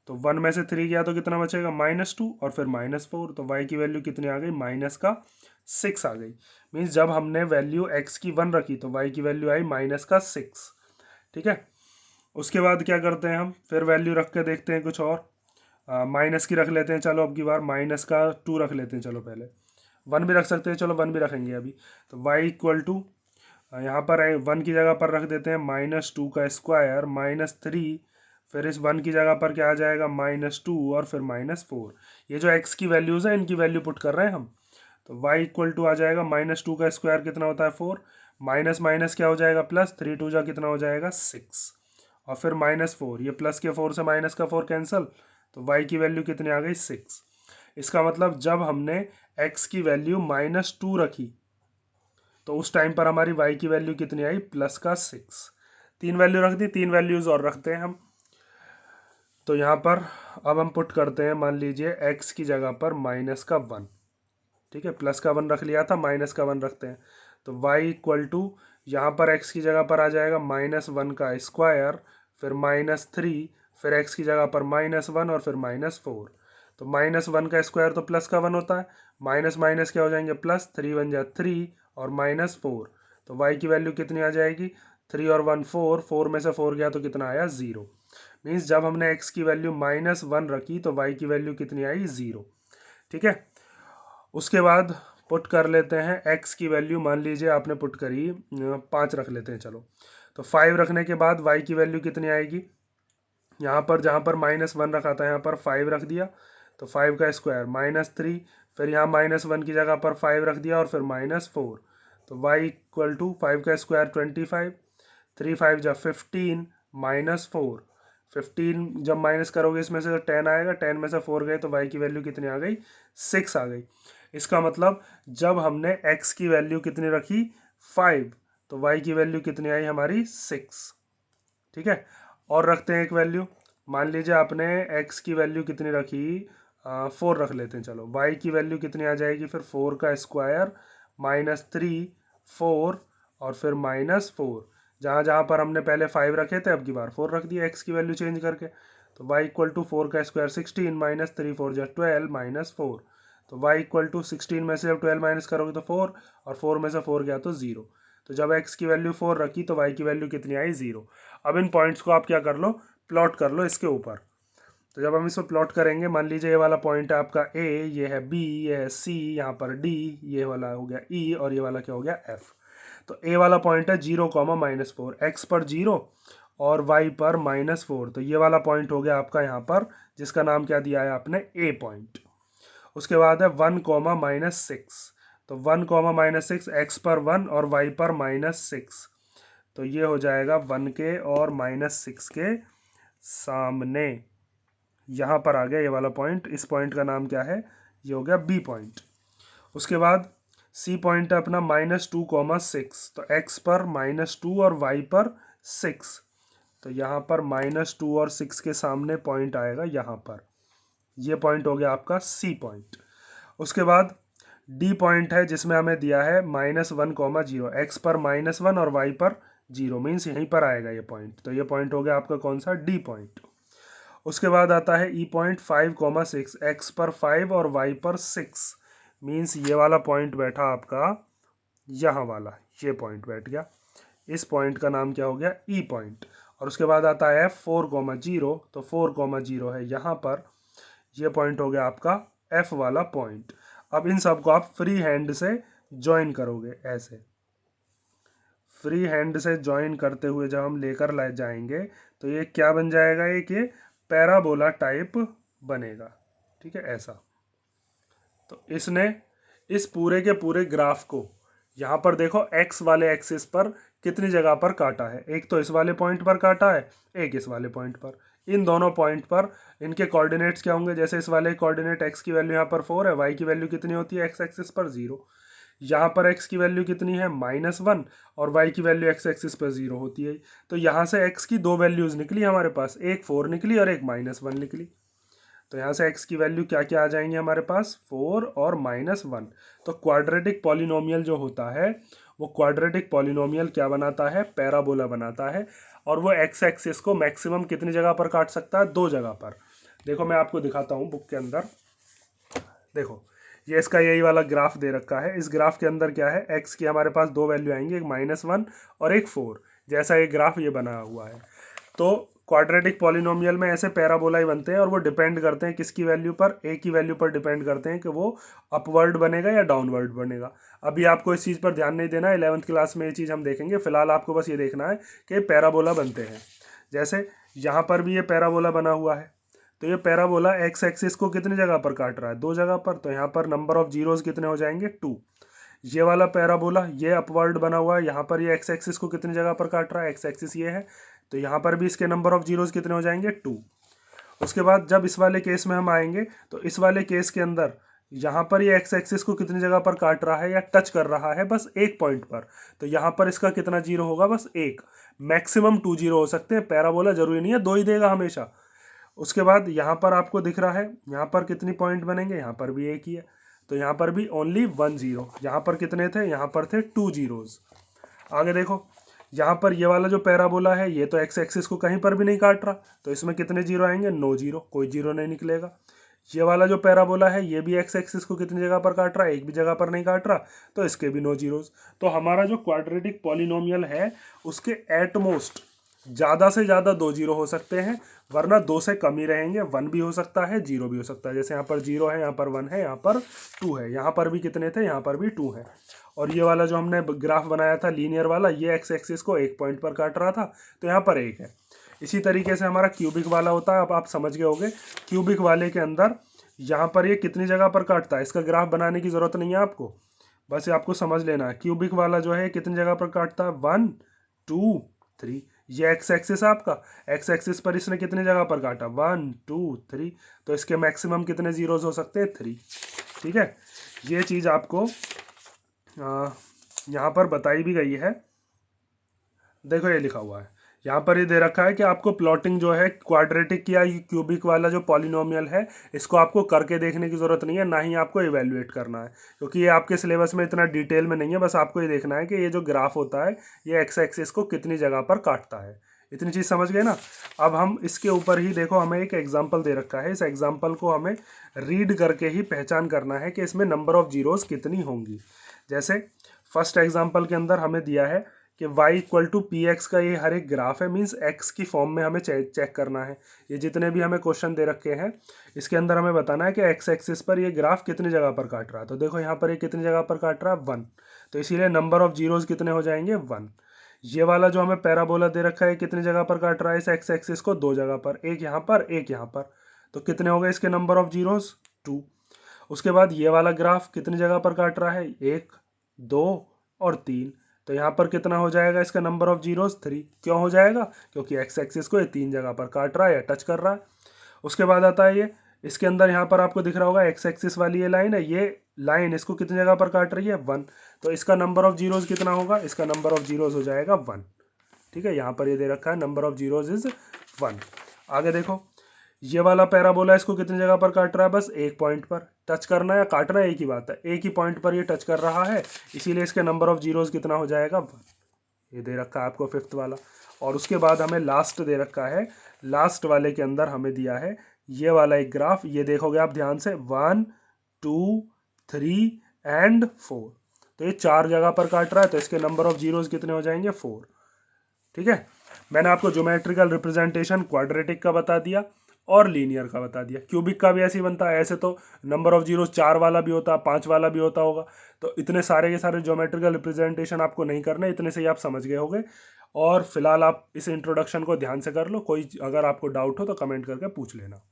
तो 1 में से 3 गया तो कितना बचेगा, -2 और फिर -4। तो y की वैल्यू कितनी आ गई, -6 आ गई। मीन्स जब हमने वैल्यू x की 1 रखी तो y की वैल्यू आई -6। ठीक है, उसके बाद क्या करते हैं हम, फिर वैल्यू रख के देखते हैं कुछ और, माइनस की रख लेते हैं। चलो अब की बार -2 रख लेते हैं। चलो पहले 1 भी रख सकते हैं, चलो 1 भी रखेंगे अभी। तो y इक्वल टू, यहाँ पर 1 की जगह पर रख देते हैं -2 का स्क्वायर -3, फिर इस 1 की जगह पर क्या आ जाएगा, -2 और फिर -4। ये जो x की वैल्यूज़ है इनकी वैल्यू पुट कर रहे हैं हम। तो y इक्वल टू आ जाएगा -2 का स्क्वायर कितना होता है 4, माइनस माइनस क्या हो जाएगा प्लस, 3 2 जा कितना हो जाएगा 6 और फिर -4, ये प्लस के 4 से माइनस का 4 कैंसिल। तो y की वैल्यू कितनी आ गई 6। इसका मतलब जब हमने x की वैल्यू -2 रखी तो उस टाइम पर हमारी y की वैल्यू कितनी आई, प्लस का 6। 3 वैल्यू रख दी, 3 वैल्यूज और रखते हैं हम। तो यहाँ पर अब हम पुट करते हैं, मान लीजिए x की जगह पर -1, ठीक है, प्लस का 1 रख लिया था, -1 रखते हैं। तो y इक्वल टू, यहाँ पर x की जगह पर आ जाएगा -1 का स्क्वायर, फिर -3, फिर x की जगह पर -1 और फिर -4। तो -1 का स्क्वायर तो प्लस का 1 होता है, माइनस माइनस क्या हो जाएंगे प्लस, 3 बन जाए 3 और -4। तो y की वैल्यू कितनी आ जाएगी, 3 और 1 4, 4 में से 4 गया तो कितना आया 0। मीन्स जब हमने x की वैल्यू -1 रखी तो y की वैल्यू कितनी आई 0। ठीक है, उसके बाद पुट कर लेते हैं x की वैल्यू, मान लीजिए आपने पुट करी 5 रख लेते हैं चलो। तो 5 रखने के बाद y की वैल्यू कितनी आएगी, यहाँ पर जहाँ पर -1 रखा था यहाँ पर 5 रख दिया, तो 5 का स्क्वायर -3, फिर यहाँ -1 की जगह पर 5 रख दिया और फिर -4। तो y इक्वल टू 5 का स्क्वायर 25, 3 5 जा 15 -4। 15 जब माइनस करोगे इसमें से तो 10 आएगा, 10 में से 4 गए तो y की वैल्यू कितनी आ गई, 6 आ गई। इसका मतलब जब हमने x की वैल्यू कितनी रखी 5 तो y की वैल्यू कितनी आई हमारी 6। ठीक है, और रखते हैं एक वैल्यू, मान लीजिए आपने x की वैल्यू कितनी रखी, 4 रख लेते हैं चलो। y की वैल्यू कितनी आ जाएगी फिर, 4 का स्क्वायर -3 4 और फिर -4। जहाँ जहाँ पर हमने पहले 5 रखे थे अब की बार 4 रख दिया x की वैल्यू चेंज करके। तो y इक्वल टू 4 का स्क्वायर 16 -3 4 जा 12 -4। तो y इक्वल टू 16 में से जब 12 माइनस करोगे तो 4 और 4 में से 4 गया तो 0। तो जब x की वैल्यू 4 रखी तो y की वैल्यू कितनी आई 0। अब इन पॉइंट्स को आप क्या कर लो, प्लॉट कर लो इसके ऊपर। तो जब हम इसको प्लॉट करेंगे, मान लीजिए ये वाला पॉइंट है आपका a, ये है b, ये है c, यहाँ पर d, ये वाला हो गया e और ये वाला क्या हो गया f। तो a वाला पॉइंट है 0, -4, x पर 0 और y पर -4। तो ये वाला पॉइंट हो गया आपका यहाँ पर, जिसका नाम क्या दिया है आपने, a पॉइंट। उसके बाद है 1, -6। तो 1, -6 x पर 1 और y पर -6। तो ये हो जाएगा 1 के और -6 के सामने, यहाँ पर आ गया ये वाला पॉइंट। इस पॉइंट का नाम क्या है, ये हो गया बी पॉइंट। उसके बाद सी पॉइंट है अपना -2, 6। तो x पर -2 और y पर 6। तो यहाँ पर -2 और 6 के सामने पॉइंट आएगा यहाँ पर, ये पॉइंट हो गया आपका सी पॉइंट। उसके बाद डी पॉइंट है जिसमें हमें दिया है -1, 0, x पर -1 और y पर 0, मीन्स यहीं पर आएगा ये पॉइंट। तो ये पॉइंट हो गया आपका कौन सा, डी पॉइंट। उसके बाद आता है ई पॉइंट 5,6, एक्स पर 5 और वाई पर 6, मीन्स ये वाला पॉइंट बैठा आपका, यहाँ वाला ये पॉइंट बैठ गया, इस पॉइंट का नाम क्या हो गया, ई पॉइंट। और उसके बाद आता है 4,0, तो 4,0 है यहाँ पर, ये पॉइंट हो गया आपका एफ वाला पॉइंट। अब इन सबको आप फ्री हैंड से ज्वाइन करोगे, ऐसे फ्री हैंड से ज्वाइन करते हुए जब हम लेकर ले जाएंगे तो ये क्या बन जाएगा, एक ये पैराबोला टाइप बनेगा, ठीक है ऐसा। तो इसने इस पूरे के पूरे ग्राफ को यहाँ पर देखो एक्स वाले एक्सिस पर कितनी जगह पर काटा है, एक तो इस वाले पॉइंट पर काटा है, एक इस वाले पॉइंट पर। इन दोनों पॉइंट पर इनके कोऑर्डिनेट्स क्या होंगे, जैसे इस वाले कोऑर्डिनेट एक्स की वैल्यू यहाँ पर 4 है, वाई की वैल्यू कितनी होती है एक्स एक्सिस पर 0, यहाँ पर x की वैल्यू कितनी है -1 और y की वैल्यू x एक्सिस पर 0 होती है। तो यहाँ से x की दो वैल्यूज निकली हमारे पास, एक 4 निकली और एक -1 निकली। तो यहाँ से x की वैल्यू क्या क्या आ जाएंगे हमारे पास, 4 और -1। तो क्वाड्रेटिक पॉलिनोमियल जो होता है वो क्वाड्रेटिक पॉलिनोमियल क्या बनाता है, पैराबोला बनाता है। और वो x एक्सिस को मैक्सिमम कितनी जगह पर काट सकता है, दो जगह पर। देखो मैं आपको दिखाता हूँ बुक के अंदर, देखो ये इसका यही वाला ग्राफ दे रखा है। इस ग्राफ के अंदर क्या है, x की हमारे पास दो वैल्यू आएंगी, एक -1 और एक 4, जैसा ये ग्राफ ये बना हुआ है। तो क्वाड्रेटिक पॉलिनोमियल में ऐसे पैराबोला ही बनते हैं और वो डिपेंड करते हैं किसकी वैल्यू पर, a की वैल्यू पर डिपेंड करते हैं कि वो अपवर्ड बनेगा या डाउनवर्ड बनेगा। अभी आपको इस चीज़ पर ध्यान नहीं देना है, 11th क्लास में ये चीज़ हम देखेंगे। फिलहाल आपको बस ये देखना है कि पैराबोला बनते हैं। जैसे यहाँ पर भी ये पैराबोला बना हुआ है, तो ये पैराबोला एक्स एक्सिस को कितनी जगह पर काट रहा है, दो जगह पर। तो यहाँ पर नंबर ऑफ जीरोस कितने हो जाएंगे, 2। ये वाला पैराबोला ये अपवर्ड बना हुआ है, यहाँ पर ये एक्स एक्सिस को कितनी जगह पर काट रहा है, एक्स एक्सिस ये है, तो यहाँ पर भी इसके नंबर ऑफ जीरोस कितने हो जाएंगे, 2। उसके बाद जब इस वाले केस में हम आएंगे तो इस वाले केस के अंदर यहाँ पर ये एक्स एक्सिस को कितनी जगह पर काट रहा है या टच कर रहा है, बस एक पॉइंट पर। तो यहाँ पर इसका कितना जीरो होगा, बस एक। मैक्सिमम 2 जीरो हो सकते हैं, पैराबोला जरूरी नहीं है 2 ही देगा हमेशा। उसके बाद यहाँ पर आपको दिख रहा है, यहाँ पर कितनी पॉइंट बनेंगे, यहाँ पर भी एक ही है, तो यहाँ पर भी ओनली 1 जीरो। यहाँ पर कितने थे, यहाँ पर थे 2 जीरोज। आगे देखो, यहाँ पर ये वाला जो पैराबोला है ये तो एक्स एक्सिस को कहीं पर भी नहीं काट रहा, तो इसमें कितने जीरो आएंगे, 9 जीरो, कोई जीरो नहीं निकलेगा। ये वाला जो पैराबोला है ये भी एक्स एक्सिस को कितनी जगह पर काट रहा है, एक भी जगह पर नहीं काट रहा, तो इसके भी 9 जीरोज। तो हमारा जो क्वाड्रेटिक पॉलिनोमियल है उसके एटमोस्ट ज़्यादा से ज़्यादा 2 जीरो हो सकते हैं, वरना 2 से कम ही रहेंगे। 1 भी हो सकता है, 0 भी हो सकता है। जैसे यहाँ पर 0 है, यहाँ पर 1 है, यहाँ पर 2 है, यहाँ पर भी कितने थे, यहाँ पर भी 2 है। और ये वाला जो हमने ग्राफ बनाया था लीनियर वाला, ये एक्स एक्सिस को एक पॉइंट पर काट रहा था, तो यहाँ पर एक है। इसी तरीके से हमारा क्यूबिक वाला होता है। अब आप समझ गए होंगे क्यूबिक वाले के अंदर यहाँ पर ये कितनी जगह पर काटता है, इसका ग्राफ बनाने की ज़रूरत नहीं है आपको, बस आपको समझ लेना है। क्यूबिक वाला जो है कितनी जगह पर काटता है, 1 2 3। ये एक्स एक्सिस आपका, एक्स एक्सिस पर इसने कितनी जगह पर काटा, 1 2 3, तो इसके मैक्सिमम कितने जीरोज हो सकते हैं, 3। ठीक है, ये चीज़ आपको यहाँ पर बताई भी गई है। देखो ये लिखा हुआ है, यहाँ पर ये दे रखा है कि आपको प्लॉटिंग जो है क्वाड्रेटिक या क्यूबिक वाला जो पॉलिनोमियल है इसको आपको करके देखने की ज़रूरत नहीं है, ना ही आपको इवेल्युएट करना है, क्योंकि ये आपके सिलेबस में इतना डिटेल में नहीं है। बस आपको ये देखना है कि ये जो ग्राफ होता है ये एक्स एक्सिस को कितनी जगह पर काटता है। इतनी चीज़ समझ गए ना। अब हम इसके ऊपर ही देखो, हमें एक एग्जाम्पल दे रखा है, इस एग्जाम्पल को हमें रीड करके ही पहचान करना है कि इसमें नंबर ऑफ जीरोज कितनी होंगी। जैसे फर्स्ट एग्जाम्पल के अंदर हमें दिया है कि y equal to p x का ये हर एक ग्राफ है, मीन्स x की फॉर्म में हमें चेक करना है। ये जितने भी हमें क्वेश्चन दे रखे हैं इसके अंदर हमें बताना है कि x एक्सिस पर ये ग्राफ कितनी जगह पर काट रहा है। तो देखो यहाँ पर ये कितनी जगह पर काट रहा है, 1, तो इसीलिए नंबर ऑफ जीरोज कितने हो जाएंगे, 1। ये वाला जो हमें पैराबोला दे रखा है कितनी जगह पर काट रहा है इस एक्स एक्सिस को, दो जगह पर, एक यहाँ पर एक यहाँ पर, तो कितने हो गए इसके नंबर ऑफ जीरोज, 2। उसके बाद ये वाला ग्राफ कितनी जगह पर काट रहा है, 1 2 और 3, तो यहाँ पर कितना हो जाएगा इसका नंबर ऑफ जीरोस, 3। क्यों हो जाएगा, क्योंकि एक्स एक्सिस को ये 3 जगह पर काट रहा है या टच कर रहा है। उसके बाद आता है ये, इसके अंदर यहाँ पर आपको दिख रहा होगा एक्स एक्सिस वाली ये लाइन है, ये लाइन इसको कितनी जगह पर काट रही है, 1, तो इसका नंबर ऑफ जीरोस कितना होगा, इसका नंबर ऑफ जीरोस हो जाएगा 1। ठीक है, यहाँ पर ये दे रखा है नंबर ऑफ जीरोस इज 1। आगे देखो, ये वाला पैराबोला इसको कितनी जगह पर काट रहा है, बस एक पॉइंट पर। टच करना या काटना एक ही बात है, एक ही पॉइंट पर ये टच कर रहा है, इसीलिए इसके नंबर ऑफ जीरोस कितना हो जाएगा, 1। ये दे रखा है आपको फिफ्थ वाला। और उसके बाद हमें लास्ट दे रखा है लास्ट वाले के अंदर हमें दिया है ये वाला एक ग्राफ, ये देखोगे आप ध्यान से 1 2 3 एंड 4, तो ये 4 जगह पर काट रहा है, तो इसके नंबर ऑफ जीरोस कितने हो जाएंगे 4। ठीक है, मैंने आपको ज्योमेट्रिकल रिप्रेजेंटेशन क्वाड्रेटिक का बता दिया और लीनियर का बता दिया। क्यूबिक का भी ऐसे ही बनता है, ऐसे तो नंबर ऑफ जीरोस 4 वाला भी होता है, 5 वाला भी होता होगा, तो इतने सारे के सारे ज्योमेट्रिकल रिप्रेजेंटेशन आपको नहीं करने, इतने से ही आप समझ गए होंगे। और फिलहाल आप इस इंट्रोडक्शन को ध्यान से कर लो, कोई अगर आपको डाउट हो तो कमेंट करके पूछ लेना।